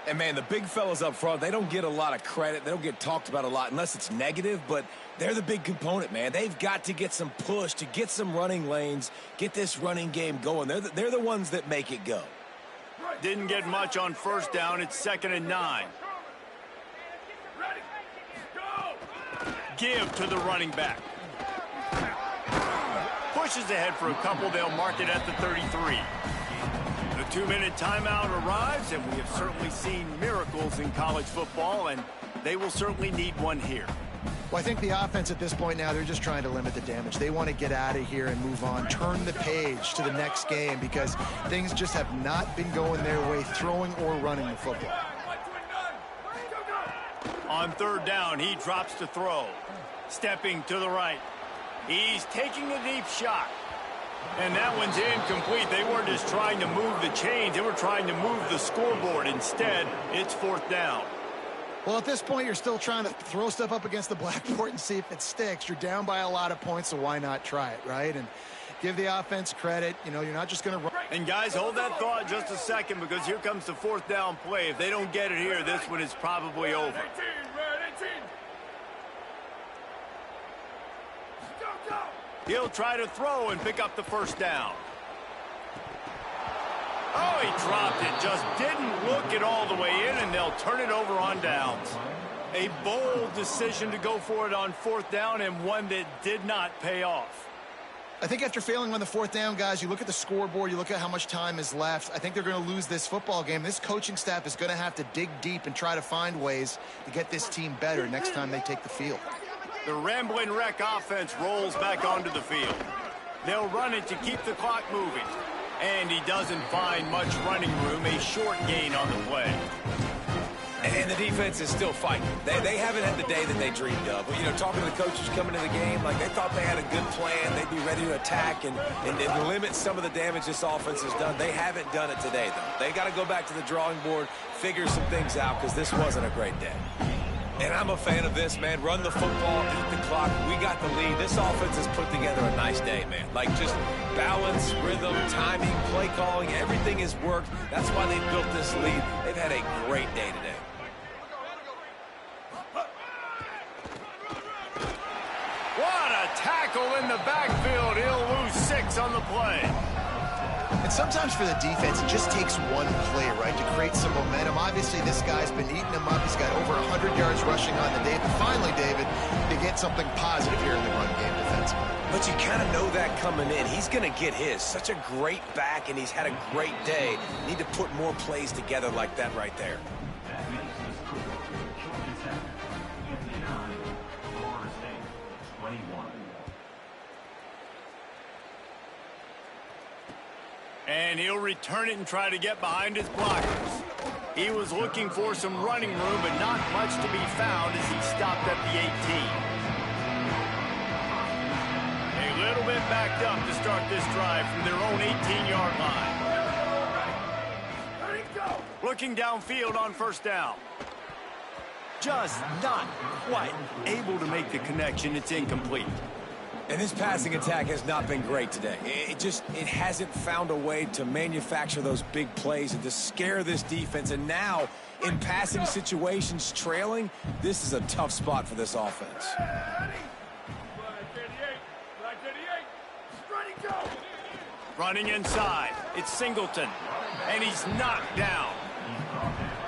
And, man, the big fellas up front, they don't get a lot of credit. They don't get talked about a lot unless it's negative, but they're the big component, man. They've got to get some push, to get some running lanes, get this running game going. They're the ones that make it go. Didn't get much on first down. It's 2nd and 9. Give to the running back. Pushes ahead for a couple. They'll mark it at the 33. The 2-minute timeout arrives, and we have certainly seen miracles in college football, and they will certainly need one here. Well, I think the offense at this point now, they're just trying to limit the damage. They want to get out of here and move on, turn the page to the next game, because things just have not been going their way, throwing or running the football. On third down, he drops to throw. Stepping to the right. He's taking a deep shot. And that one's incomplete. They weren't just trying to move the chains. They were trying to move the scoreboard. Instead, it's fourth down. Well, at this point, you're still trying to throw stuff up against the blackboard and see if it sticks. You're down by a lot of points, so why not try it, right? And give the offense credit. You know, you're not just going to run. And, guys, hold that thought just a second, because here comes the fourth down play. If they don't get it here, this one is probably over. He'll try to throw and pick up the first down. Oh, he dropped it. Just didn't look it all the way in, and they'll turn it over on downs. A bold decision to go for it on fourth down, and one that did not pay off. I think after failing on the fourth down, guys, you look at the scoreboard, you look at how much time is left. I think they're going to lose this football game. This coaching staff is going to have to dig deep and try to find ways to get this team better next time they take the field. The Ramblin' Wreck offense rolls back onto the field. They'll run it to keep the clock moving. And he doesn't find much running room, a short gain on the play. And the defense is still fighting. They haven't had the day that they dreamed of. You know, talking to the coaches coming into the game, like they thought they had a good plan. They'd be ready to attack and limit some of the damage this offense has done. They haven't done it today, though. They got to go back to the drawing board, figure some things out, because this wasn't a great day. And I'm a fan of this, man. Run the football, eat the clock. We got the lead. This offense has put together a nice day, man. Like, just balance, rhythm, timing, play calling, everything has worked. That's why they built this lead. They've had a great day today. What a tackle in the backfield. He'll lose 6 on the play. And sometimes for the defense, it just takes one play, right, to create some momentum. Obviously, this guy's been eating him up. He's got over 100 yards rushing on the day. But finally, David, they get something positive here in the run game defensively. But you kind of know that coming in. He's going to get his. Such a great back, and he's had a great day. Need to put more plays together like that right there. And he'll return it and try to get behind his blockers. He was looking for some running room, but not much to be found as he stopped at the 18. A little bit backed up to start this drive from their own 18-yard line. Looking downfield on first down. Just not quite able to make the connection. It's incomplete. And this passing attack has not been great today. It hasn't found a way to manufacture those big plays and to scare this defense. And now, in passing situations, trailing, this is a tough spot for this offense. Running inside, it's Singleton, and he's knocked down.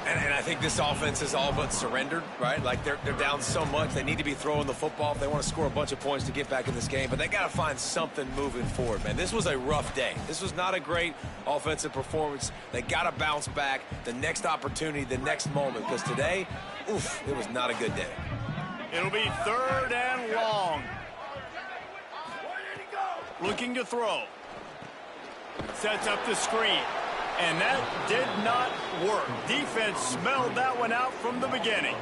And I think this offense is all but surrendered, right? Like, they're down so much. They need to be throwing the football if they want to score a bunch of points to get back in this game. But they got to find something moving forward, man. This was a rough day. This was not a great offensive performance. They got to bounce back the next opportunity, the next moment. Because today, oof, it was not a good day. It'll be 3rd and long. looking to throw. Sets up the screen. And that did not work. Defense smelled that one out from the beginning.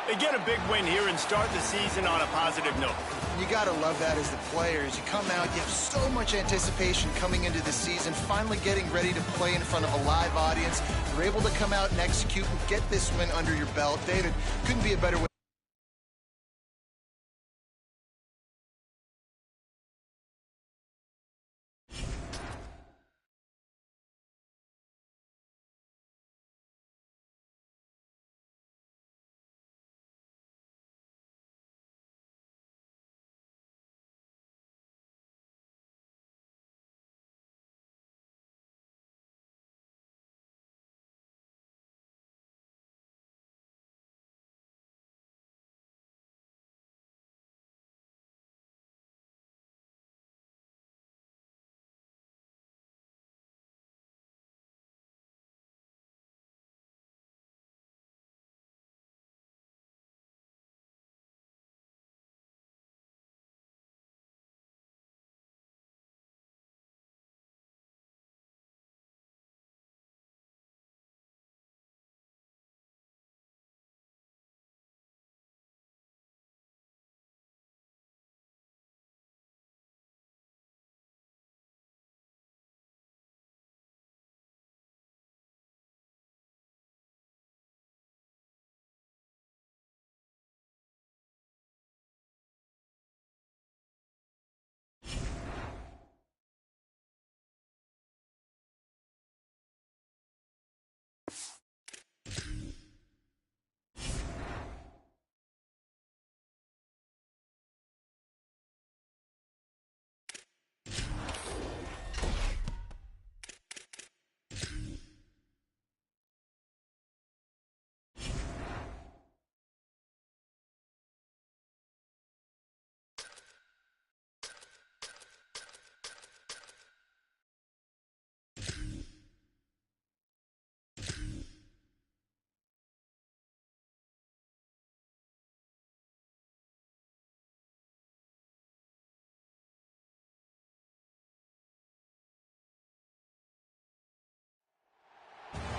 They get a big win here and start the season on a positive note. You got to love that as the players. You come out, you have so much anticipation coming into the season, finally getting ready to play in front of a live audience. You're able to come out and execute and get this win under your belt. David, couldn't be a better way.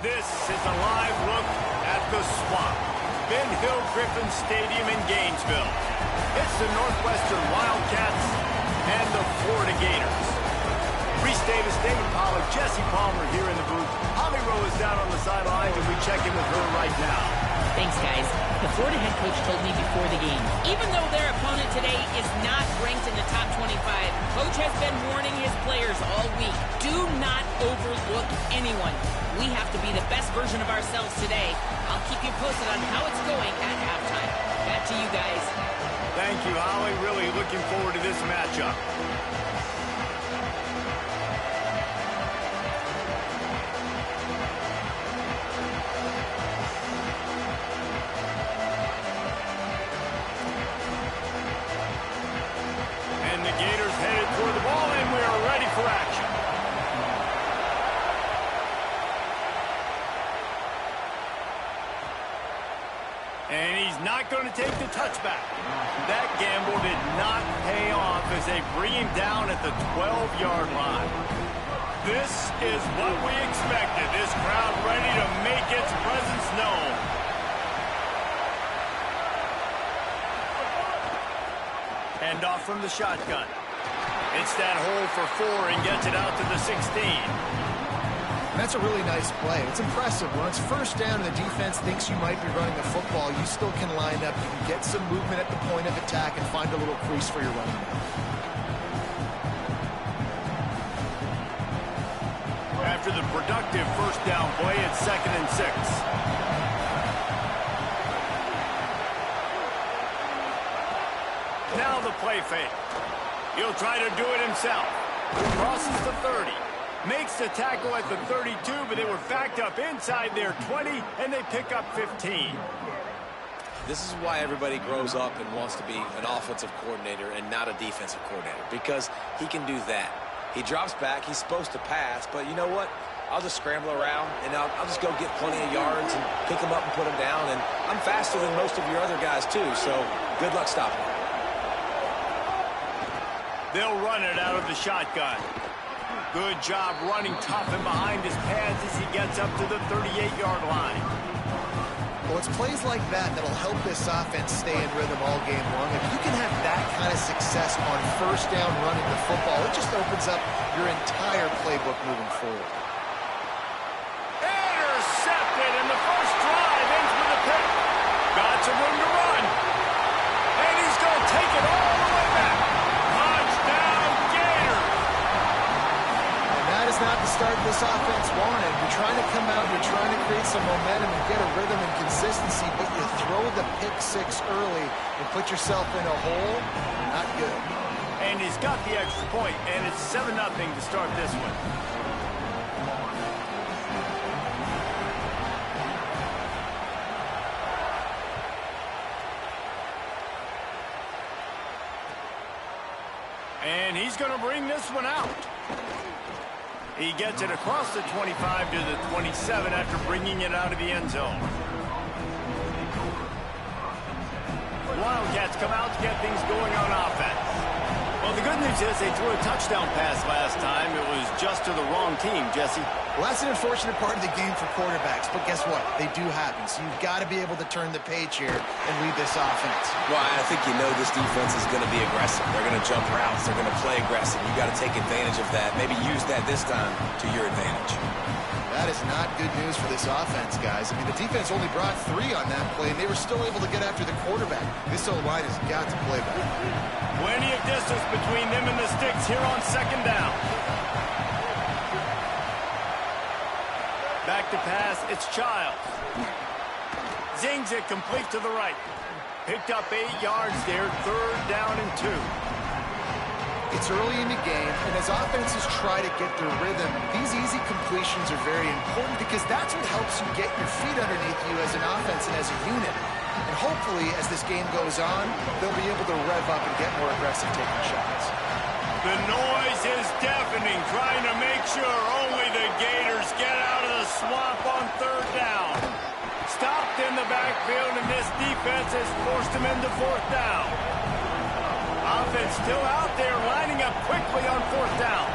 This is a live look at the Swamp. Ben Hill Griffin Stadium in Gainesville. It's the Northwestern Wildcats and the Florida Gators. Reese Davis, David Pollack, Jesse Palmer here in the booth. Holly Rowe is down on the sidelines, and we check in with her right now. Thanks, guys. The Florida head coach told me before the game, even though their opponent today is not ranked in the top 25, Coach has been warning his players all week. Do not overlook anyone. We have to be the best version of ourselves today. I'll keep you posted on how it's going at halftime. Back to you guys. Thank you, Holly. Really looking forward to this matchup. And the Gators headed toward the ball, and we are ready for action. And he's not going to take the touchback. That gamble did not pay off as they bring him down at the 12-yard line. This is what we expected. This crowd ready to make its presence known. Hand off from the shotgun. It's that hole for 4 and gets it out to the 16. That's a really nice play. It's impressive. When it's first down and the defense thinks you might be running the football, you still can line up. You can get some movement at the point of attack and find a little crease for your running back. After the productive first down play, it's 2nd and 6. Now the play fake. He'll try to do it himself. Crosses the 30. Makes the tackle at the 32, but they were backed up inside their 20, and they pick up 15. This is why everybody grows up and wants to be an offensive coordinator and not a defensive coordinator, because he can do that. He drops back, he's supposed to pass, but you know what? I'll just scramble around, and I'll just go get plenty of yards and pick them up and put them down. And I'm faster than most of your other guys, too, so good luck stopping me. They'll run it out of the shotgun. Good job running tough and behind his pads as he gets up to the 38-yard line. Well, it's plays like that that'll help this offense stay in rhythm all game long. If you can have that kind of success on first down running the football, it just opens up your entire playbook moving forward. Intercepted, and the first drive ends with a pick. Got some room to run. And he's going to take it all the way back. Touchdown, Gators. And that is not the start this offense wanted. You're trying to come out, you're trying to create some momentum and get a rhythm and consistency, but you throw the pick six early and put yourself in a hole. Not good. And he's got the extra point, and it's 7-0 to start this one. And he's going to bring this one out. He gets it across the 25 to the 27 after bringing it out of the end zone. Wildcats come out to get things going on offense. Well, the good news is they threw a touchdown pass last time. It was just to the wrong team, Jesse. Well, that's an unfortunate part of the game for quarterbacks, but guess what? They do happen, so you've got to be able to turn the page here and lead this offense. Well, I think you know this defense is going to be aggressive. They're going to jump routes. They're going to play aggressive. You got to take advantage of that. Maybe use that this time to your advantage. That is not good news for this offense, guys. I mean, the defense only brought 3 on that play, and they were still able to get after the quarterback. This O-line has got to play better. Plenty of distance between them and the sticks here on second down. Back to pass, it's Childs. Zings it complete to the right. Picked up 8 yards there, 3rd down and 2. It's early in the game, and as offenses try to get their rhythm, these easy completions are very important because that's what helps you get your feet underneath you as an offense and as a unit. And hopefully, as this game goes on, they'll be able to rev up and get more aggressive taking shots. The noise is deafening, trying to make sure only the Gators get out of the swamp on 3rd down. Stopped in the backfield, and this defense has forced them into 4th down. Offense still out there, lining up quickly on 4th down.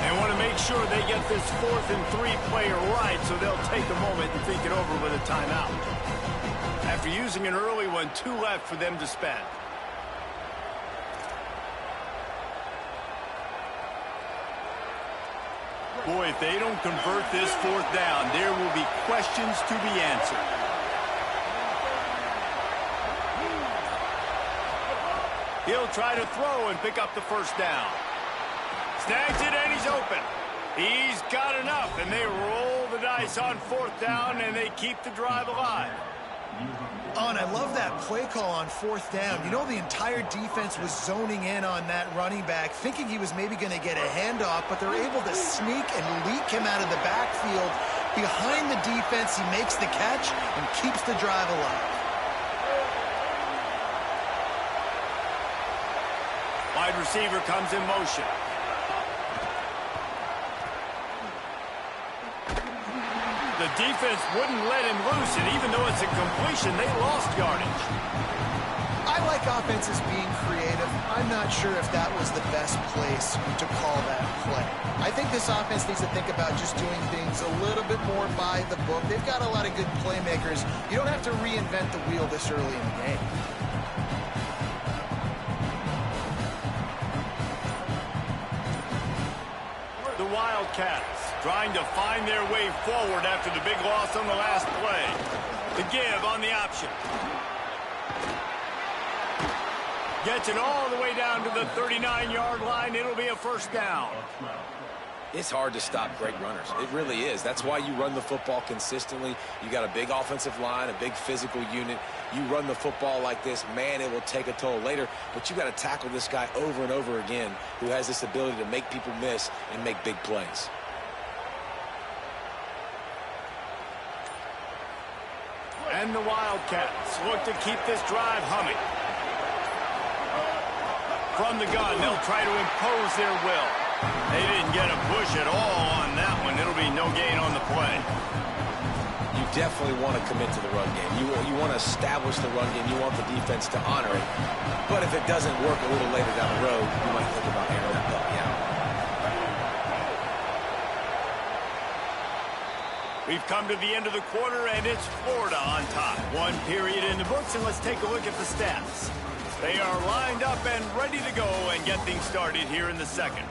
They want to make sure they get this 4th and 3 play right, so they'll take a moment and think it over with a timeout. After using an early one, 2 left for them to spend. Boy, if they don't convert this 4th down, there will be questions to be answered. He'll try to throw and pick up the 1st down. Snags it and he's open. He's got enough, and they roll the dice on 4th down, and they keep the drive alive. Oh, and I love that play call on 4th down. You know, the entire defense was zoning in on that running back, thinking he was maybe going to get a handoff, but they're able to sneak and leak him out of the backfield. Behind the defense, he makes the catch and keeps the drive alive. Wide receiver comes in motion. The defense wouldn't let him loose, and even though it's a completion, they lost yardage. I like offenses being creative. I'm not sure if that was the best place to call that play. I think this offense needs to think about just doing things a little bit more by the book. They've got a lot of good playmakers. You don't have to reinvent the wheel this early in the game. The Wildcats trying to find their way forward after the big loss on the last play. The give on the option. Gets it all the way down to the 39-yard line. It'll be a 1st down. It's hard to stop great runners. It really is. That's why you run the football consistently. You got a big offensive line, a big physical unit. You run the football like this, man, it will take a toll later. But you got to tackle this guy over and over again who has this ability to make people miss and make big plays. And the Wildcats look to keep this drive humming. From the gun, they'll try to impose their will. They didn't get a push at all on that one. It'll be no gain on the play. You definitely want to commit to the run game. You want to establish the run game. You want the defense to honor it. But if it doesn't work a little later down the road, you might think about airing that puppy out. We've come to the end of the quarter, and it's Florida on top. One period in the books, and let's take a look at the stats. They are lined up and ready to go and get things started here in the second.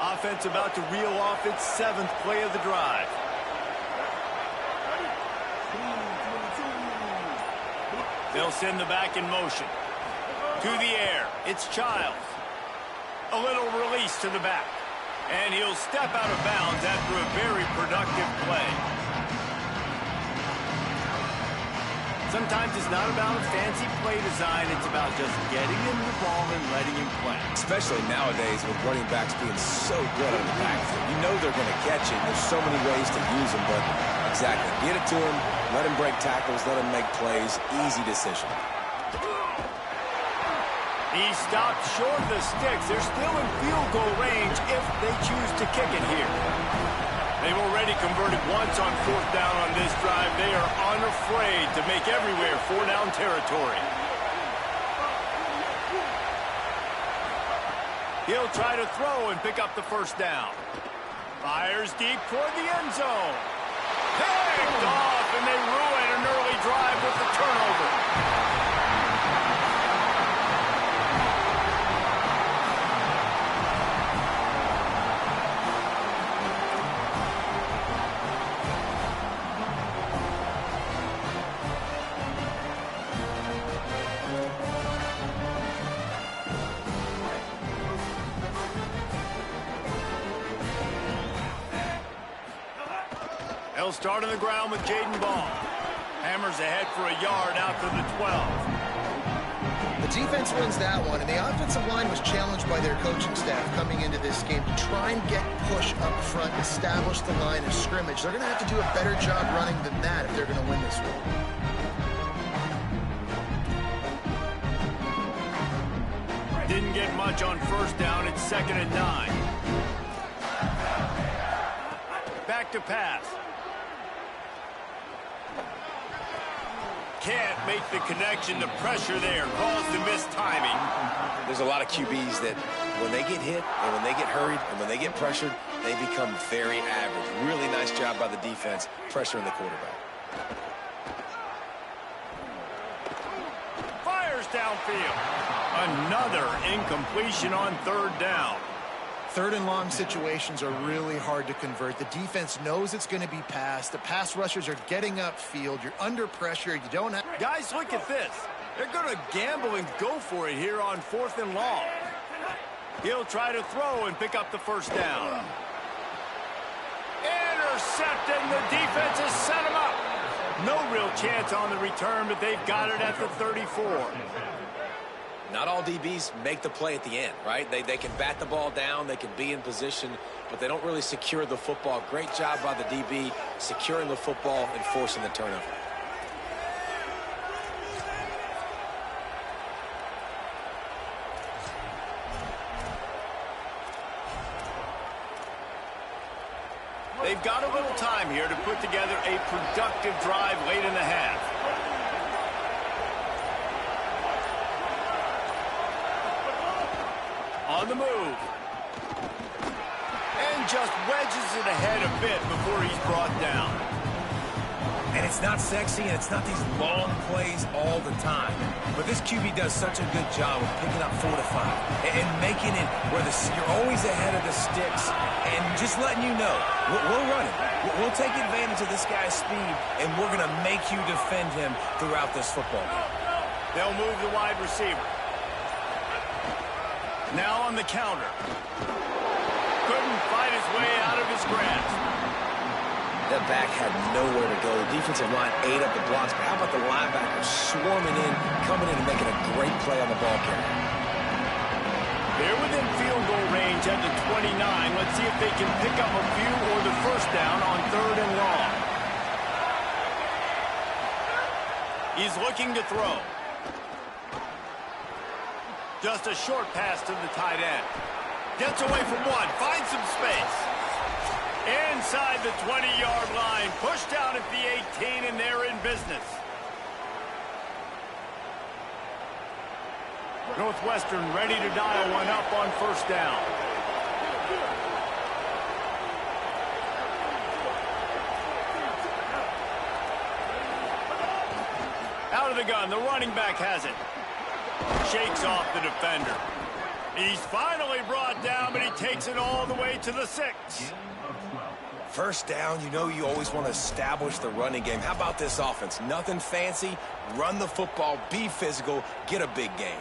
Offense about to reel off its 7th play of the drive. They'll send the back in motion. To the air, it's Childs. A little release to the back. And he'll step out of bounds after a very productive play. Sometimes it's not about a fancy play design. It's about just getting him the ball and letting him play. Especially nowadays with running backs being so good on the backfield. You know they're going to catch it. There's so many ways to use them, but exactly. Get it to him, let him break tackles, let him make plays. Easy decision. He stopped short of the sticks. They're still in field goal range if they choose to kick it here. They've already converted once on 4th down on this drive. They are unafraid to make everywhere 4-down territory. He'll try to throw and pick up the 1st down. Fires deep toward the end zone. Picked off, and they ruin an early drive with the turnover. They'll start on the ground with Jaden Ball. Hammers ahead for a yard out to the 12. The defense wins that one, and the offensive line was challenged by their coaching staff coming into this game to try and get push up front, establish the line of scrimmage. They're going to have to do a better job running than that if they're going to win this one. Didn't get much on 1st down. It's 2nd and 9. Back to pass. Can't make the connection. The pressure there caused the missed timing. There's a lot of QBs that when they get hit and when they get hurried and when they get pressured, they become very average. Really nice job by the defense pressuring the quarterback. Fires downfield. Another incompletion on 3rd down. 3rd and long situations are really hard to convert. The defense knows it's going to be passed. The pass rushers are getting upfield. You're under pressure. You don't have... Guys, look at this. They're going to gamble and go for it here on 4th and long. He'll try to throw and pick up the 1st down. Intercepted, and the defense has set him up. No real chance on the return, but they've got it at the 34. Not all DBs make the play at the end, right? They can bat the ball down, they can be in position, but they don't really secure the football. Great job by the DB securing the football and forcing the turnover. They've got a little time here to put together a productive drive late in the half. On the move. And just wedges it ahead a bit before he's brought down. And it's not sexy, and it's not these long plays all the time. But this QB does such a good job of picking up 4 to 5 and making it where you're always ahead of the sticks and just letting you know, we're running. We'll take advantage of this guy's speed, and we're going to make you defend him throughout this football game. They'll move the wide receiver. Now on the counter. Couldn't fight his way out of his grasp. That back had nowhere to go. The defensive line ate up the blocks, but how about the linebackers swarming in, coming in and making a great play on the ball carrier? They're within field goal range at the 29. Let's see if they can pick up a few or the first down on 3rd and long. He's looking to throw. Just a short pass to the tight end. Gets away from one. Finds some space. Inside the 20-yard line. Pushed down at the 18, and they're in business. Northwestern ready to dial one up on 1st down. Out of the gun, the running back has it. Shakes off the defender. He's finally brought down, but he takes it all the way to the 6. 1st down, you know you always want to establish the running game. How about this offense? Nothing fancy. Run the football, be physical, get a big gain.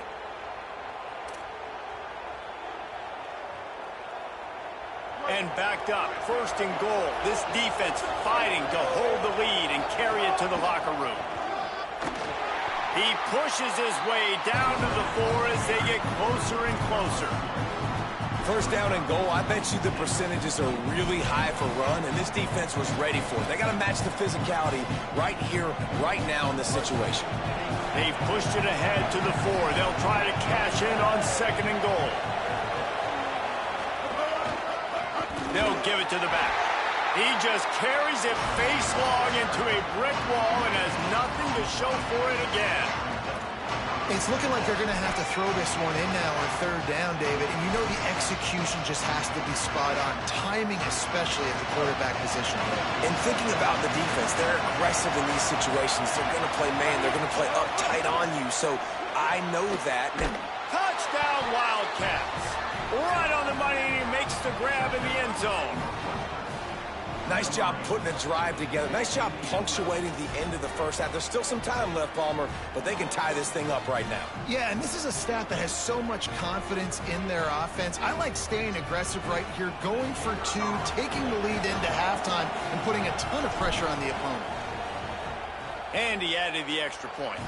And backed up, 1st and goal. This defense fighting to hold the lead and carry it to the locker room. He pushes his way down to the 4 as they get closer and closer. 1st down and goal, I bet you the percentages are really high for run, and this defense was ready for it. They got to match the physicality right here, right now in this situation. They've pushed it ahead to the 4. They'll try to cash in on 2nd and goal. They'll give it to the back. He just carries it face long into a brick wall and has nothing to show for it again. It's looking like they're going to have to throw this one in now on 3rd down, David. And you know the execution just has to be spot on. Timing especially at the quarterback position. And thinking about the defense, they're aggressive in these situations. They're going to play man. They're going to play up tight on you. So I know that. Touchdown, Wildcats. Right on the money, and he makes the grab in the end zone. Nice job putting a drive together. Nice job punctuating the end of the 1st half. There's still some time left, Palmer, but they can tie this thing up right now. Yeah, and this is a staff that has so much confidence in their offense. I like staying aggressive right here, going for 2, taking the lead into halftime, and putting a ton of pressure on the opponent. And he added the extra point.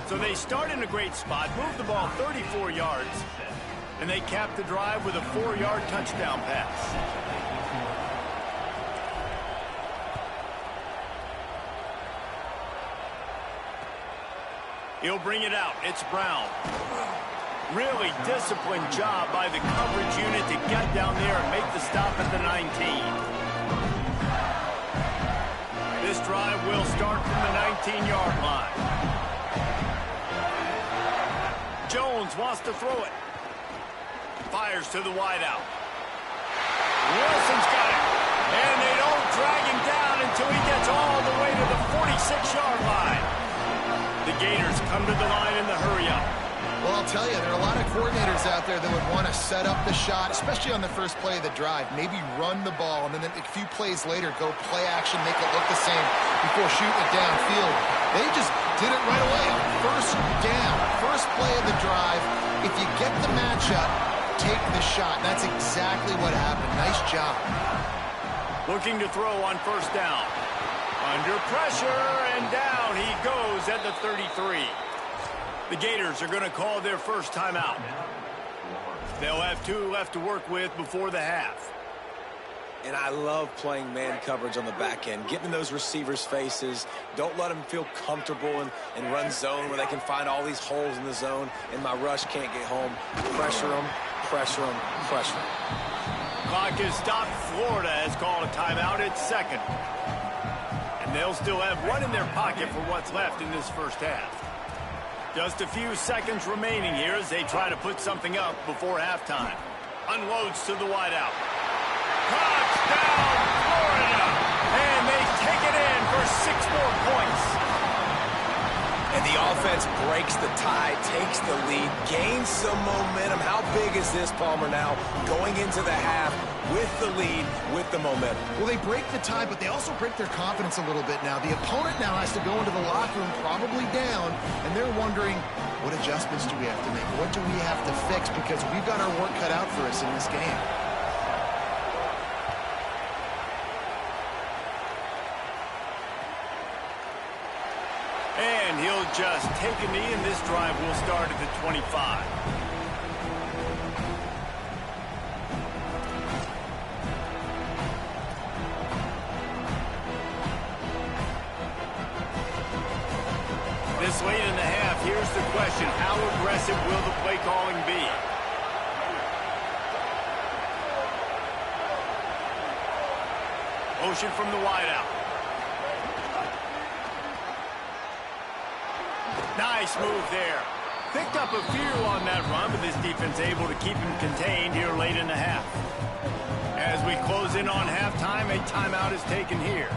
So they start in a great spot, move the ball 34 yards, and they cap the drive with a 4-yard touchdown pass. He'll bring it out. It's Brown. Really disciplined job by the coverage unit to get down there and make the stop at the 19. This drive will start from the 19-yard line. Jones wants to throw it. Fires to the wideout. Wilson's got it. And they don't drag him down until he gets all the way to the 46-yard line. The Gators come to the line in the hurry-up. Well, I'll tell you, there are a lot of coordinators out there that would want to set up the shot, especially on the first play of the drive. Maybe run the ball, and then a few plays later, go play action, make it look the same before shooting it downfield. They just did it right away. 1st down, first play of the drive. If you get the matchup, take the shot. That's exactly what happened. Nice job. Looking to throw on 1st down. Under pressure, and down he goes at the 33. The Gators are going to call their first timeout. They'll have 2 left to work with before the half. And I love playing man coverage on the back end, getting in those receivers' faces. Don't let them feel comfortable and run zone where they can find all these holes in the zone, and my rush can't get home. Pressure them, pressure them, pressure them. Clock is stopped. Florida has called a timeout at 2nd. And they'll still have 1 in their pocket for what's left in this first half. Just a few seconds remaining here as they try to put something up before halftime. Unloads to the wideout. Touchdown, Florida! And they take it in for 6 more points. And the offense breaks the tie, takes the lead, gains some momentum. How big is this, Palmer, now going into the half with the lead, with the momentum? Well, they break the tie, but they also break their confidence a little bit now. The opponent now has to go into the locker room probably down, and they're wondering, what adjustments do we have to make? What do we have to fix? Because we've got our work cut out for us in this game. And he'll just take a knee, and this drive will start at the 25. This late in the half, here's the question. How aggressive will the play calling be? Motion from the wideout. Nice move there. Picked up a few on that run, but this defense able to keep him contained here late in the half. As we close in on halftime, a timeout is taken here.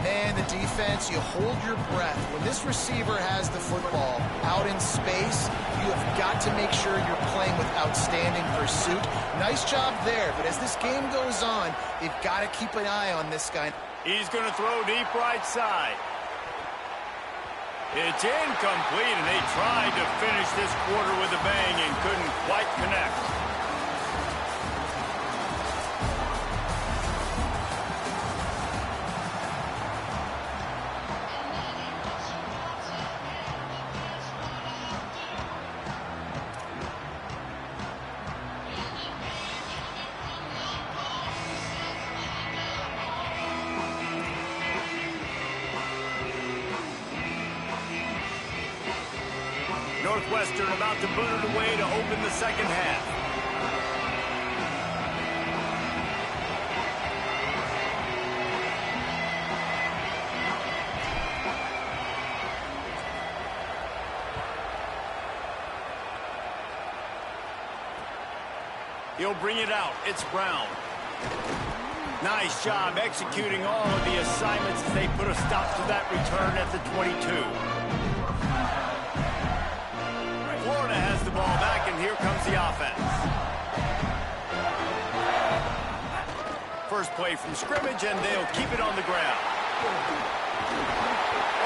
Man, the defense, you hold your breath. When this receiver has the football out in space, you have got to make sure you're playing with outstanding pursuit. Nice job there, but as this game goes on, you've got to keep an eye on this guy. He's going to throw deep right side. It's incomplete, and they tried to finish this quarter with a bang and couldn't quite connect. Northwestern about to boot it away to open the second half. He'll bring it out. It's Brown. Nice job executing all of the assignments as they put a stop to that return at the 22. Florida has the ball back, and here comes the offense. First play from scrimmage, and they'll keep it on the ground.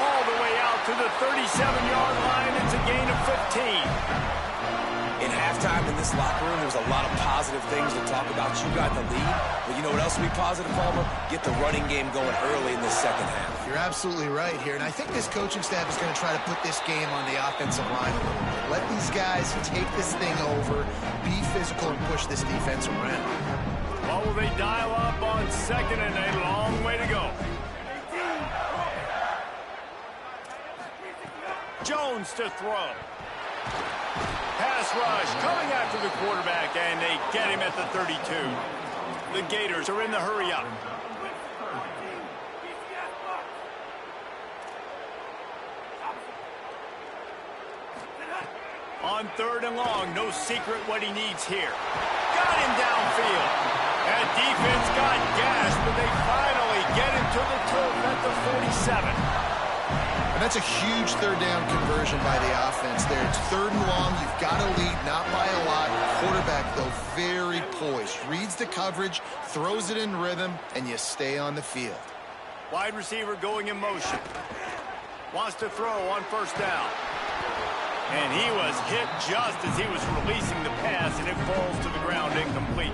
All the way out to the 37-yard line. It's a gain of 15. In halftime in this locker room, there was a lot of positive things to talk about. You got the lead, but you know what else will be positive, Palmer? Get the running game going early in the second half. You're absolutely right here, and I think this coaching staff is going to try to put this game on the offensive line a little bit. Let these guys take this thing over, be physical, and push this defense around. What will they dial up on second, and a long way to go? Jones to throw. Pass rush coming after the quarterback, and they get him at the 32. The Gators are in the hurry-up. On third and long, no secret what he needs here. Got him downfield. That defense got gashed, but they finally get him to the turf at the 47. And that's a huge third down conversion by the offense there. It's third and long. You've got to lead, not by a lot. Quarterback, though, very poised. Reads the coverage, throws it in rhythm, and you stay on the field. Wide receiver going in motion. Wants to throw on first down. And he was hit just as he was releasing the pass, and it falls to the ground incomplete.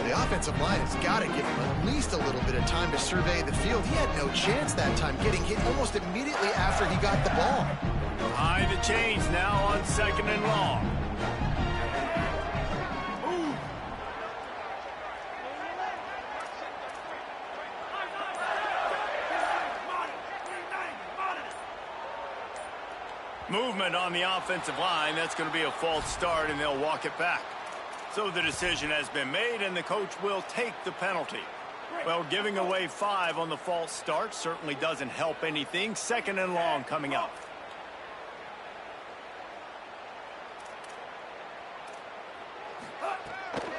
The offensive line has got to give him at least a little bit of time to survey the field. He had no chance that time, getting hit almost immediately after he got the ball. High the chains now on second and long. Movement on the offensive line. That's going to be a false start, and they'll walk it back. So the decision has been made, and the coach will take the penalty. Well, giving away 5 on the false start certainly doesn't help anything. Second and long coming up.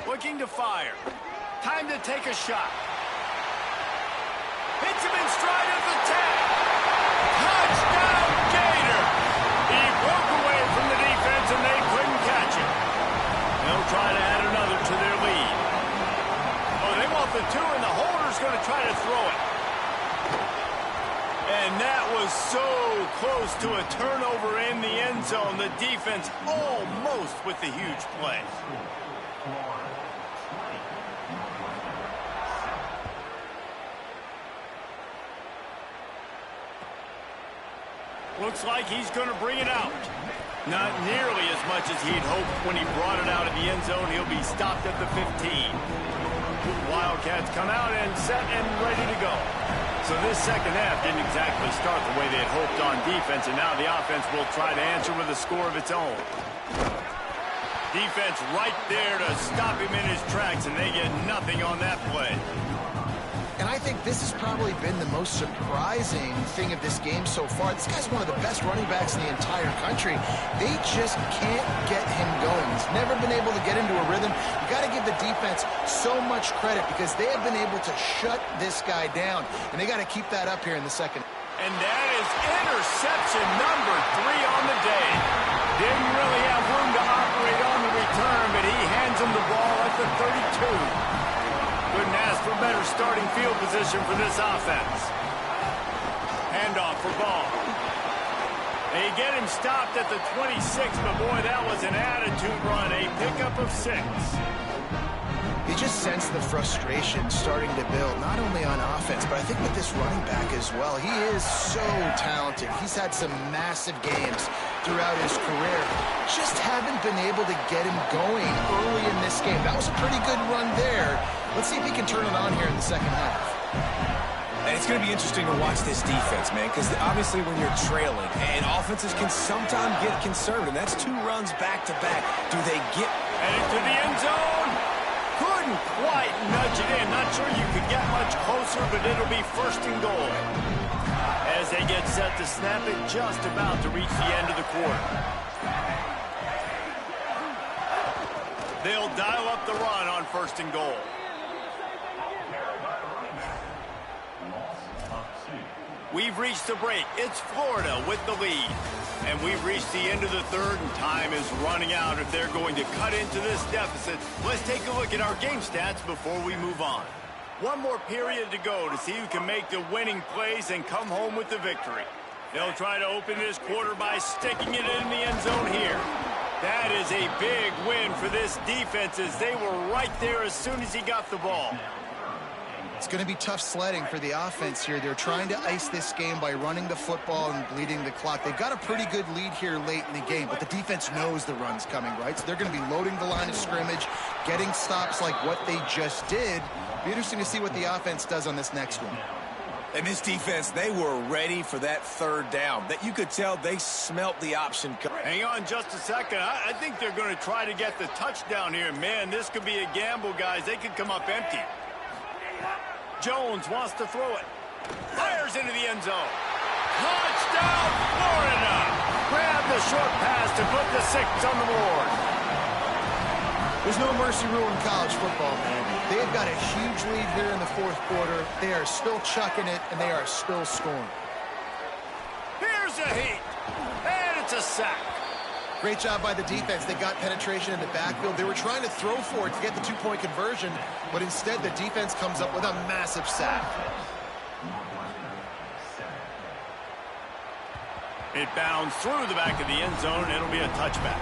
Looking to fire. Time to take a shot. Hits him in stride of the 10. Touchdown, Gator! He broke away from the defense, and they couldn't catch him. They'll try to add another to their lead. Oh, they want the 2, and the holder's going to try to throw it. And that was so close to a turnover in the end zone. The defense almost with the huge play. Looks like he's going to bring it out. Not nearly as much as he'd hoped when he brought it out of the end zone. He'll be stopped at the 15. Wildcats come out and set and ready to go. So this second half didn't exactly start the way they had hoped on defense, and now the offense will try to answer with a score of its own. Defense right there to stop him in his tracks, and they get nothing on that play. And I think this has probably been the most surprising thing of this game so far. This guy's one of the best running backs in the entire country. They just can't get him going. He's never been able to get into a rhythm. You got to give the defense so much credit because they have been able to shut this guy down. And they got to keep that up here in the second. And that is interception number 3 on the day. Didn't really have room to operate on the return, but he hands him the ball at the 32. Couldn't ask for better starting field position for this offense. Handoff for Ball. They get him stopped at the 26, but boy, that was an attitude run. A pickup of 6. You just sense the frustration starting to build, not only on offense, but I think with this running back as well. He is so talented. He's had some massive games throughout his career. Just haven't been able to get him going early in this game. That was a pretty good run there. Let's see if he can turn it on here in the second half. And it's going to be interesting to watch this defense, man, because obviously when you're trailing, and offenses can sometimes get conservative. That's 2 runs back-to-back. Do they get... Heading to the end zone. Couldn't quite nudge it in. Not sure you could get much closer, but it'll be first and goal. As they get set to snap it, just about to reach the end of the quarter. They'll dial up the run on first and goal. We've reached the break. It's Florida with the lead. And we've reached the end of the third, and time is running out if they're going to cut into this deficit. Let's take a look at our game stats before we move on. One more period to go to see who can make the winning plays and come home with the victory. They'll try to open this quarter by sticking it in the end zone here. That is a big win for this defense as they were right there as soon as he got the ball. It's going to be tough sledding for the offense here. They're trying to ice this game by running the football and bleeding the clock. They've got a pretty good lead here late in the game, but the defense knows the run's coming, right? So they're going to be loading the line of scrimmage, getting stops like what they just did. Be interesting to see what the offense does on this next one. And this defense, they were ready for that third down. That you could tell they smelt the option. Hang on just a second. I think they're going to try to get the touchdown here. Man, this could be a gamble, guys. They could come up empty. Jones wants to throw it. Fires into the end zone. Touchdown, Florida! Grab the short pass to put the 6 on the board. There's no mercy rule in college football, man. They have got a huge lead here in the fourth quarter. They are still chucking it, and they are still scoring. Here's a heat, and it's a sack. Great job by the defense. They got penetration in the backfield. They were trying to throw for it to get the 2-point conversion, but instead the defense comes up with a massive sack. It bounds through the back of the end zone. It'll be a touchback.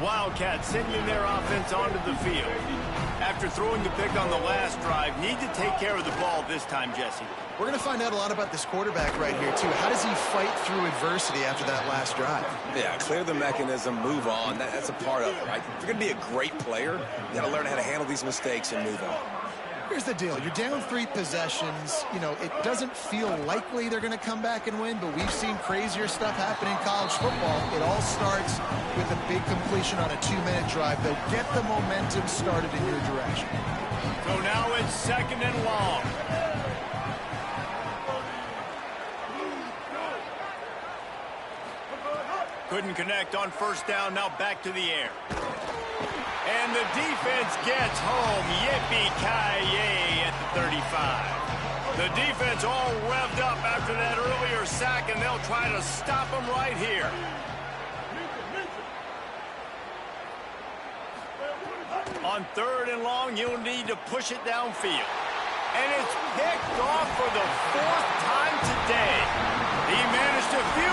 Wildcats sending their offense onto the field. After throwing the pick on the last drive, need to take care of the ball this time, Jesse. We're going to find out a lot about this quarterback right here, too. How does he fight through adversity after that last drive? Yeah, clear the mechanism, move on. That's a part of it, right? If you're going to be a great player, you got to learn how to handle these mistakes and move on. Here's the deal. You're down 3 possessions. You know, it doesn't feel likely they're going to come back and win, but we've seen crazier stuff happen in college football. It all starts with a big completion on a 2-minute drive. They'll get the momentum started in your direction. So now it's second and long. Couldn't connect on first down. Now back to the air. And the defense gets home. Yippee-ki-yay at the 35. The defense all revved up after that earlier sack, and they'll try to stop them right here. On third and long, you'll need to push it downfield. And it's picked off for the 4th time today. He managed to view.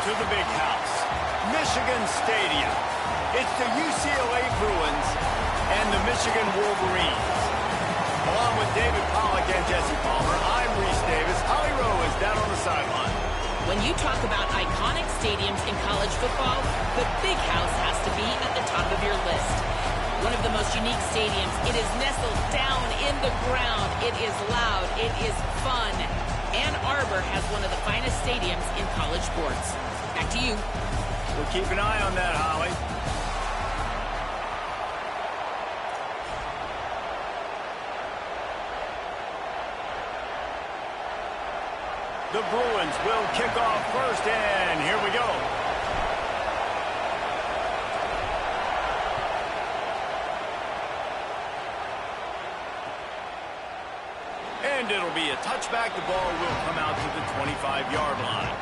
to the big house, Michigan Stadium. It's the UCLA Bruins and the Michigan Wolverines. Along with David Pollack and Jesse Palmer, I'm Reese Davis. Holly Rowe is down on the sideline. When you talk about iconic stadiums in college football, the Big House has to be at the top of your list. One of the most unique stadiums. It is nestled down in the ground. It is loud. It is fun. Ann Arbor has one of the finest stadiums in college sports. Back to you. We'll keep an eye on that, Holly. The Bruins will kick off first, and here we go. And it'll be a touchback. The ball will come out to the 25-yard line.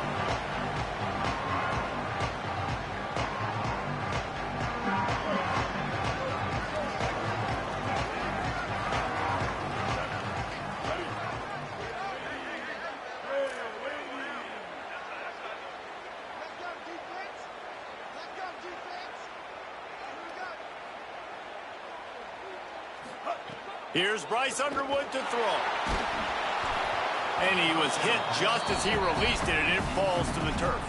Here's Bryce Underwood to throw. And he was hit just as he released it, and it falls to the turf.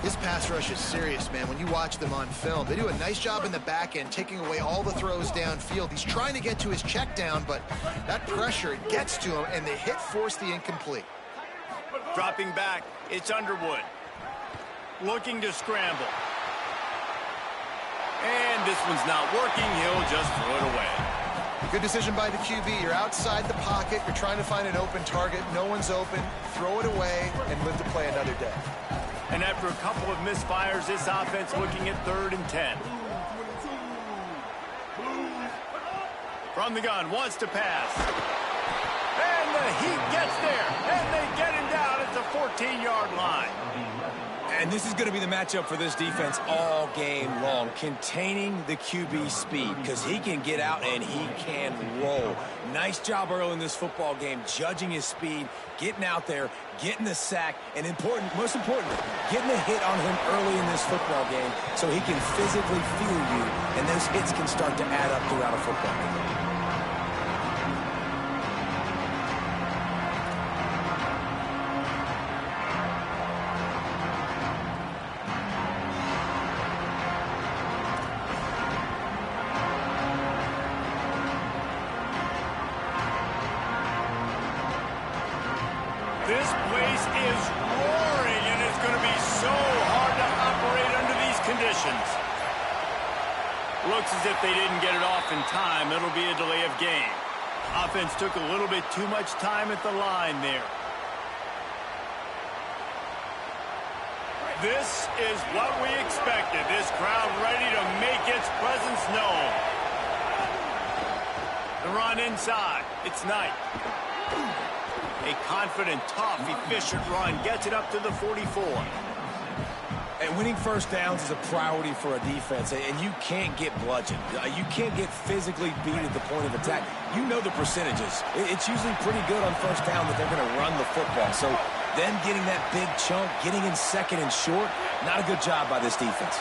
His pass rush is serious, man. When you watch them on film, they do a nice job in the back end, taking away all the throws downfield. He's trying to get to his check down, but that pressure gets to him, and the hit forced the incomplete. Dropping back, it's Underwood. Looking to scramble. And this one's not working. He'll just throw it away. Good decision by the QB. You're outside the pocket. You're trying to find an open target. No one's open. Throw it away and live to play another day. And after a couple of misfires, this offense looking at 3rd and 10. From the gun, wants to pass. And the Heat gets there. And they get him down at the 14-yard line. And this is going to be the matchup for this defense all game long, containing the QB speed, because he can get out and he can roll. Nice job early in this football game, judging his speed, getting out there, getting the sack, and most importantly, getting a hit on him early in this football game so he can physically feel you, and those hits can start to add up throughout a football game. This place is roaring, and it's going to be so hard to operate under these conditions. Looks as if they didn't get it off in time. It'll be a delay of game. Offense took a little bit too much time at the line there. This is what we expected. This crowd ready to make its presence known. The run inside. It's Knight. A confident, tough, efficient run. Gets it up to the 44. And winning first downs is a priority for a defense, and you can't get bludgeoned. You can't get physically beat at the point of attack. You know the percentages. It's usually pretty good on first down that they're going to run the football. So then getting that big chunk, getting in second and short, not a good job by this defense.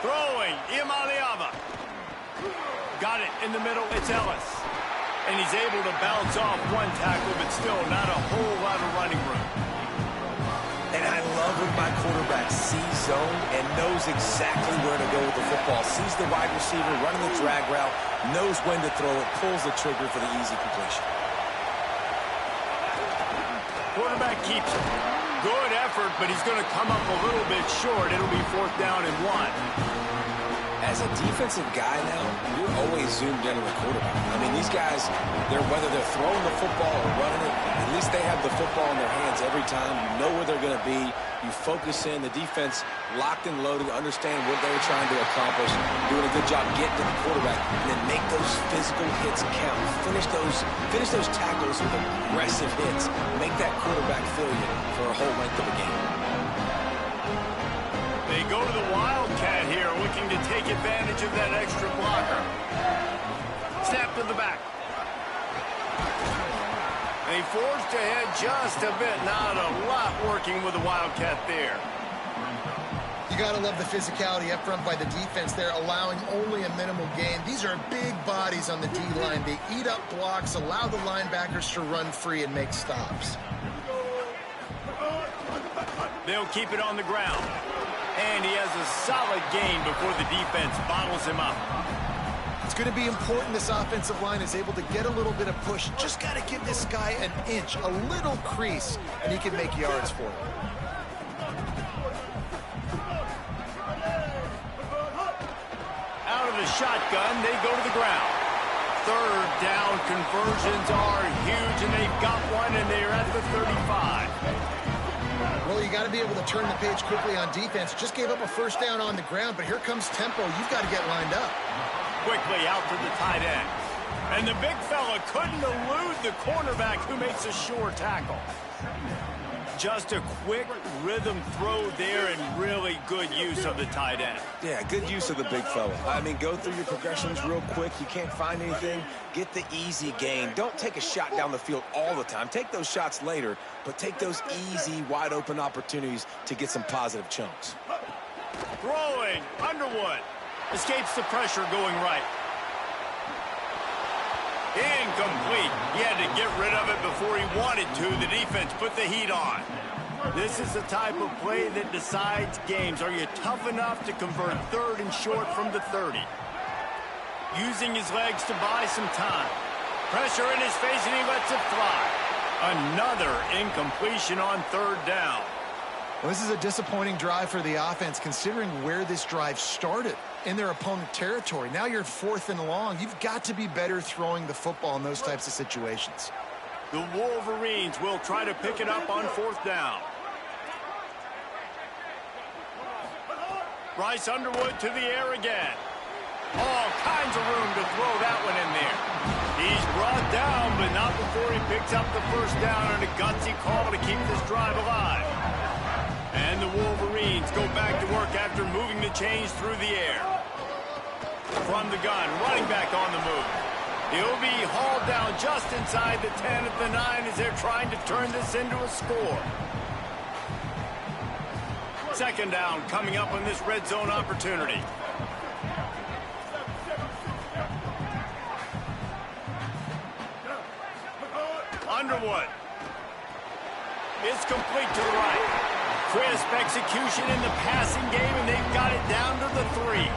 Throwing, Imaliava. Got it in the middle, it's Ellis. And he's able to bounce off one tackle, but still not a whole lot of running room. And I love when my quarterback sees zone and knows exactly where to go with the football. Sees the wide receiver running the drag route, knows when to throw it, pulls the trigger for the easy completion. Quarterback keeps it. Good effort, but he's going to come up a little bit short. It'll be 4th down and 1. As a defensive guy now, you're always zoomed in on the quarterback. I mean, these guys, whether they're throwing the football or running it, at least they have the football in their hands every time. You know where they're going to be. You focus in. The defense locked and loaded, understand what they were trying to accomplish, doing a good job getting to the quarterback, and then make those physical hits count. Finish those tackles with aggressive hits. Make that quarterback feel you for a whole length of the game. They go to the Wildcat here, looking to take advantage of that extra blocker. Snap to the back. They forged ahead just a bit. Not a lot working with the Wildcat there. You got to love the physicality up front by the defense there, allowing only a minimal gain. These are big bodies on the D-line. They eat up blocks, allow the linebackers to run free and make stops. They'll keep it on the ground. And he has a solid gain before the defense bottles him up. It's going to be important this offensive line is able to get a little bit of push. Just got to give this guy an inch, a little crease, and he can make yards for it. Out of the shotgun, they go to the ground. Third down conversions are huge, and they've got one, and they're at the 35. Well, you got to be able to turn the page quickly on defense. Just gave up a first down on the ground, but here comes tempo. You've got to get lined up. Quickly out to the tight end. And the big fella couldn't elude the cornerback who makes a sure tackle. Just a quick rhythm throw there and really good use of the tight end. Yeah, good use of the big fella. I mean, go through your progressions real quick. You can't find anything. Get the easy gain. Don't take a shot down the field all the time. Take those shots later, but take those easy, wide-open opportunities to get some positive chunks. Throwing. Underwood escapes the pressure going right. Incomplete. He had to get rid of it before he wanted to. The defense put the heat on. This is the type of play that decides games. Are you tough enough to convert third and short from the 30? Using his legs to buy some time. Pressure in his face, and he lets it fly. Another incompletion on third down. Well, this is a disappointing drive for the offense, considering where this drive started in their opponent territory. Now you're 4th and long. You've got to be better throwing the football in those types of situations. The Wolverines will try to pick it up on 4th down. Bryce Underwood to the air again. All kinds of room to throw that one in there. He's brought down, but not before he picks up the first down on a gutsy call to keep this drive alive. And the Wolverines go back to work after moving the chains through the air. From the gun, running back on the move. He'll be hauled down just inside the 10 at the 9 as they're trying to turn this into a score. Second down coming up on this red zone opportunity. Underwood. It's complete to the right. Crisp execution in the passing game, and they've got it down to the 3.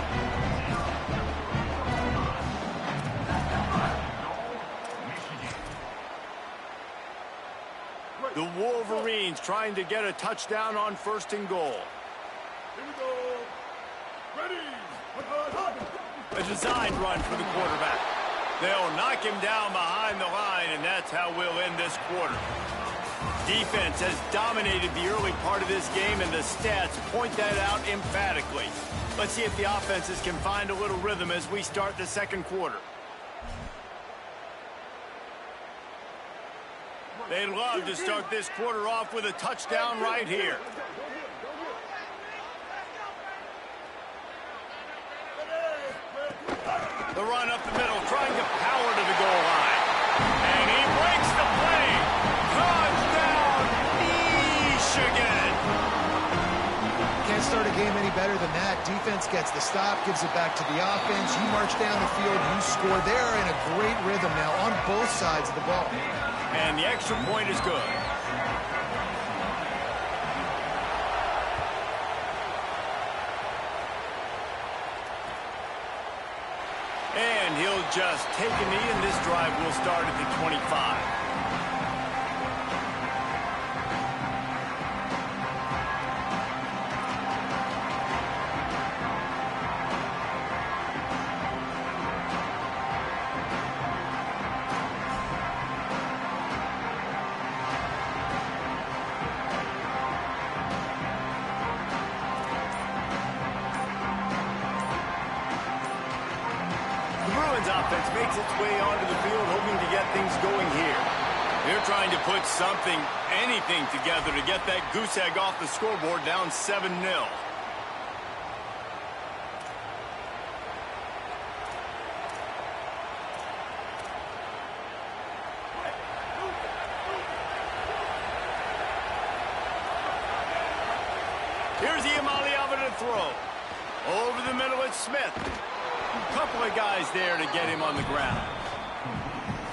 The Wolverines trying to get a touchdown on 1st and goal. Here we go. Ready. A designed run for the quarterback. They'll knock him down behind the line, and that's how we'll end this quarter. Defense has dominated the early part of this game, and the stats point that out emphatically. Let's see if the offenses can find a little rhythm as we start the second quarter. They'd love to start this quarter off with a touchdown right here. The run up the middle, trying to power to the goal line. And he breaks the play. Touchdown, Michigan. Can't start a game any better than that. Defense gets the stop, gives it back to the offense. You march down the field, you score. They're in a great rhythm now on both sides of the ball. And the extra point is good. And he'll just take a knee, and this drive will start at the 25. Offense makes its way onto the field, hoping to get things going here. They're trying to put something, anything together to get that goose egg off the scoreboard down 7-0. Here's Iamaleava to throw. Over the middle, it's Smith. A couple of guys there to get him on the ground.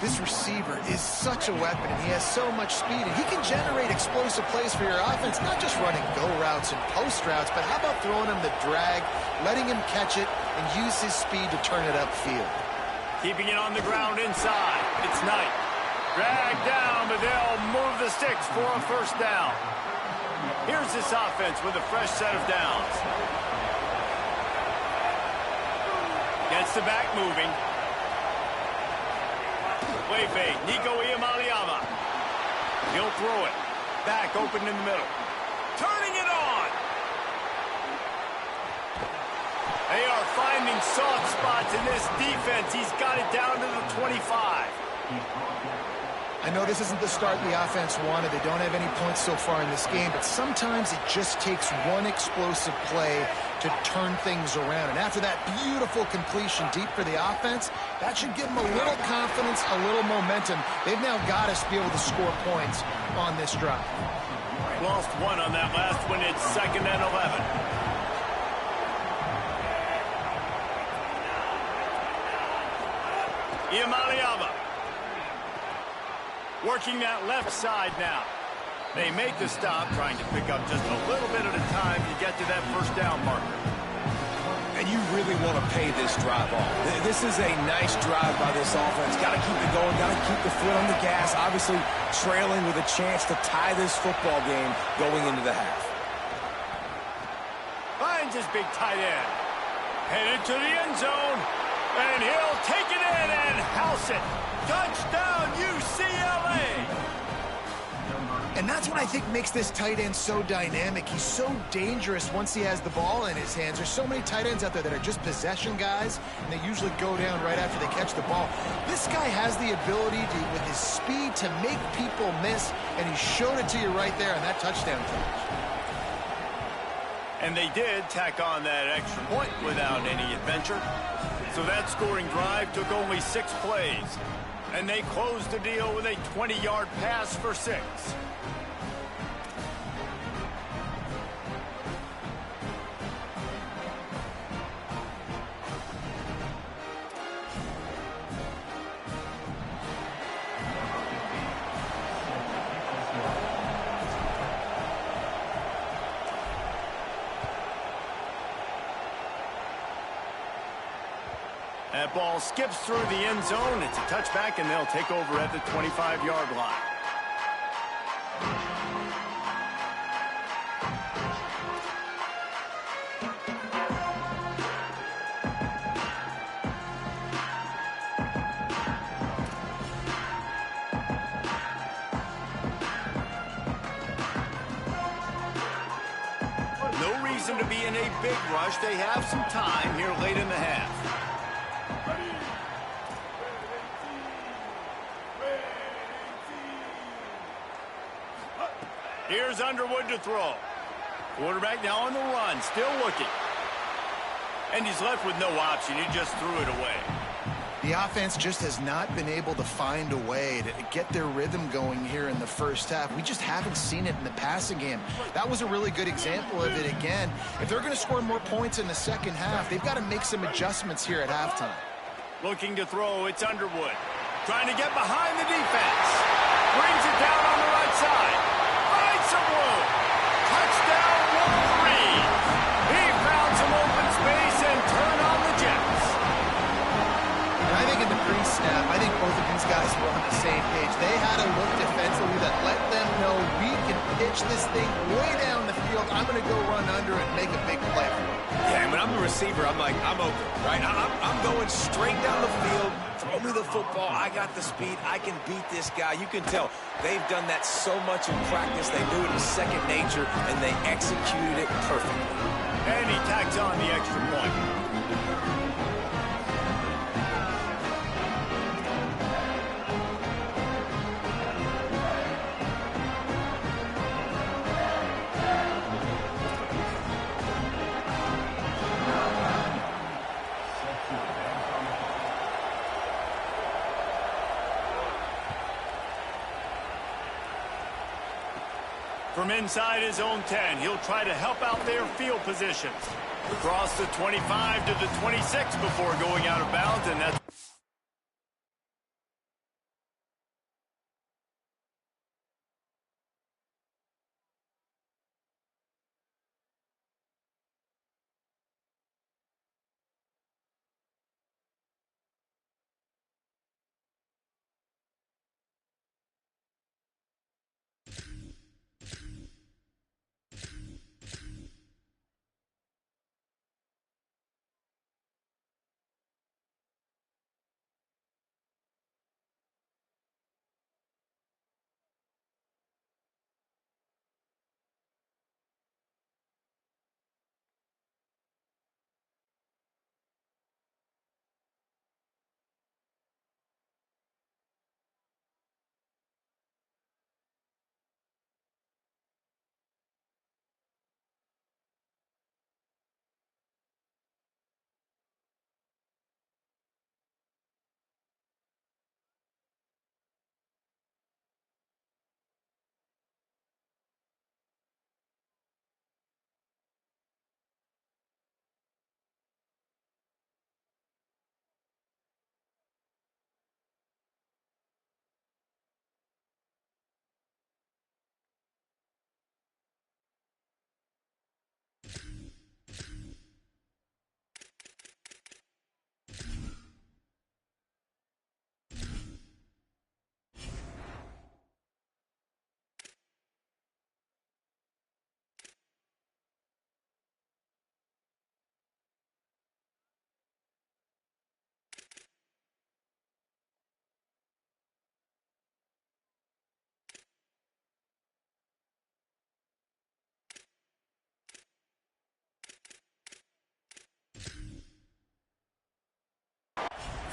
This receiver is such a weapon, and he has so much speed, and he can generate explosive plays for your offense, not just running go routes and post routes, but how about throwing him the drag, letting him catch it, and use his speed to turn it upfield. Keeping it on the ground inside. It's Knight. Dragged down, but they'll move the sticks for a first down. Here's this offense with a fresh set of downs. Gets the back moving. Play fake. Nico Iamaleava. He'll throw it. Back open in the middle. Turning it on. They are finding soft spots in this defense. He's got it down to the 25. I know this isn't the start the offense wanted. They don't have any points so far in this game, but sometimes it just takes one explosive play to turn things around. And after that beautiful completion deep for the offense, that should give them a little confidence, a little momentum. They've now got us to be able to score points on this drive. Lost one on that last one. It's 2nd and 11. Iamaleava. Working that left side now. They make the stop, trying to pick up just a little bit at a time to get to that first down marker. And you really want to pay this drive off. This is a nice drive by this offense. Got to keep it going. Got to keep the foot on the gas. Obviously, trailing with a chance to tie this football game going into the half. Finds his big tight end. Headed to the end zone. And he'll take it in and house it. Touchdown, UCLA! And that's what I think makes this tight end so dynamic. He's so dangerous once he has the ball in his hands. There's so many tight ends out there that are just possession guys, and they usually go down right after they catch the ball. This guy has the ability to, with his speed, to make people miss, and he showed it to you right there on that touchdown catch. And they did tack on that extra point without any adventure. So that scoring drive took only 6 plays. And they closed the deal with a 20-yard pass for 6. That ball skips through the end zone. It's a touchback, and they'll take over at the 25-yard line. No reason to be in a big rush. They have some time here late in the half. Here's Underwood to throw. Quarterback now on the run, still looking. And he's left with no option. He just threw it away. The offense just has not been able to find a way to get their rhythm going here in the first half. We just haven't seen it in the passing game. That was a really good example of it again. If they're going to score more points in the second half, they've got to make some adjustments here at halftime. Looking to throw, it's Underwood. Trying to get behind the defense. Brings it down on the right side. Finds some room. Touchdown, Wolverines. He found some open space and turned on the Jets. And I think in the pre-snap, I think both of these guys were on the same page. They had a look defensively that let them know we can pitch this thing way down the field. I'm going to go run under and make a big play for it. Yeah, when I'm the receiver, I'm like, I'm open, right? I'm going straight down the field. Throw me the football. I got the speed. I can beat this guy. You can tell they've done that so much in practice. They knew it was second nature, and they executed it perfectly. And he tacks on the extra point. from inside his own 10. He'll try to help out their field positions. Across the 25 to the 26 before going out of bounds, and that's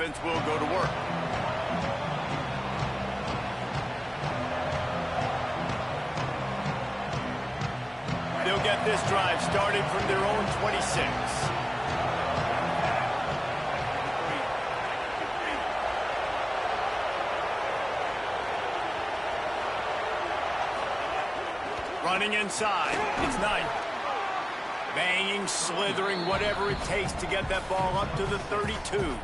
offense will go to work. They'll get this drive started from their own 26. Running inside. It's Knight. Banging, slithering, whatever it takes to get that ball up to the 32.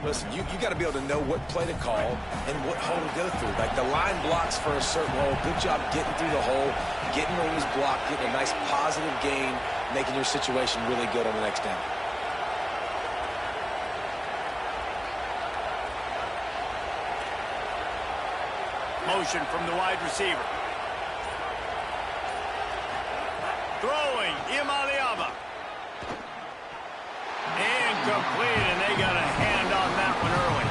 Listen, you got to be able to know what play to call and what hole to go through. Like the line blocks for a certain hole. Good job getting through the hole, getting where he was blocked, getting a nice positive gain, making your situation really good on the next down. Motion from the wide receiver. Throwing, Imaliaba. Incomplete, and they got a hand on that one early.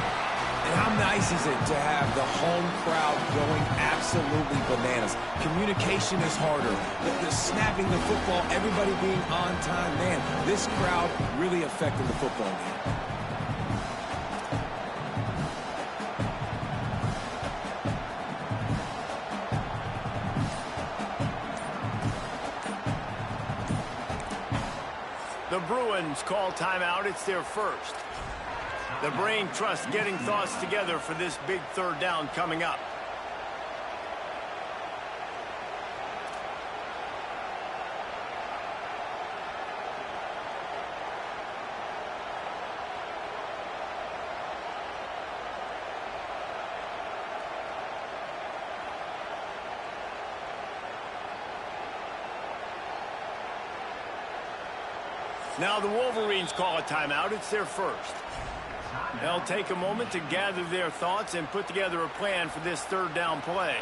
And how nice is it to have the home crowd going absolutely bananas? Communication is harder. The snapping the football, everybody being on time. Man, this crowd really affecting the football game. The Bruins call timeout. It's their first. The brain trust getting thoughts together for this big third down coming up. Now the Wolverines call a timeout. It's their first. They'll take a moment to gather their thoughts and put together a plan for this third down play.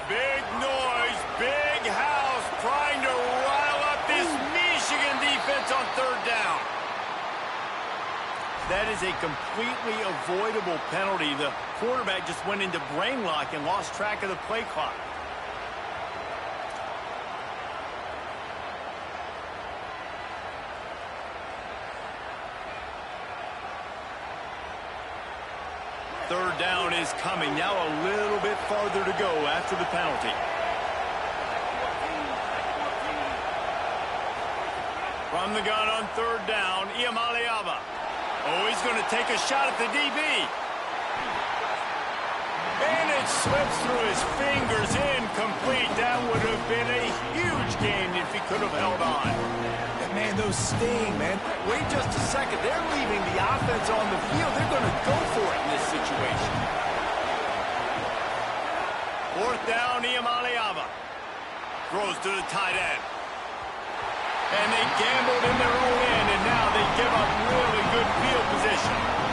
Big noise, big house, trying to rile up this Michigan defense on third down. That is a completely avoidable penalty. The quarterback just went into brain lock and lost track of the play clock. Third down is coming. Now a little bit farther to go after the penalty. From the gun on third down, Iamaleava. Oh, he's going to take a shot at the DB. And it slips through his fingers, incomplete. That would have been a huge gain if he could have held on. Man, those sting, man. Wait just a second. They're leaving the offense on the field. They're going to go for it in this situation. Fourth down, Iamaleava. Throws to the tight end. And they gambled in their own end, and now they give up really good field position.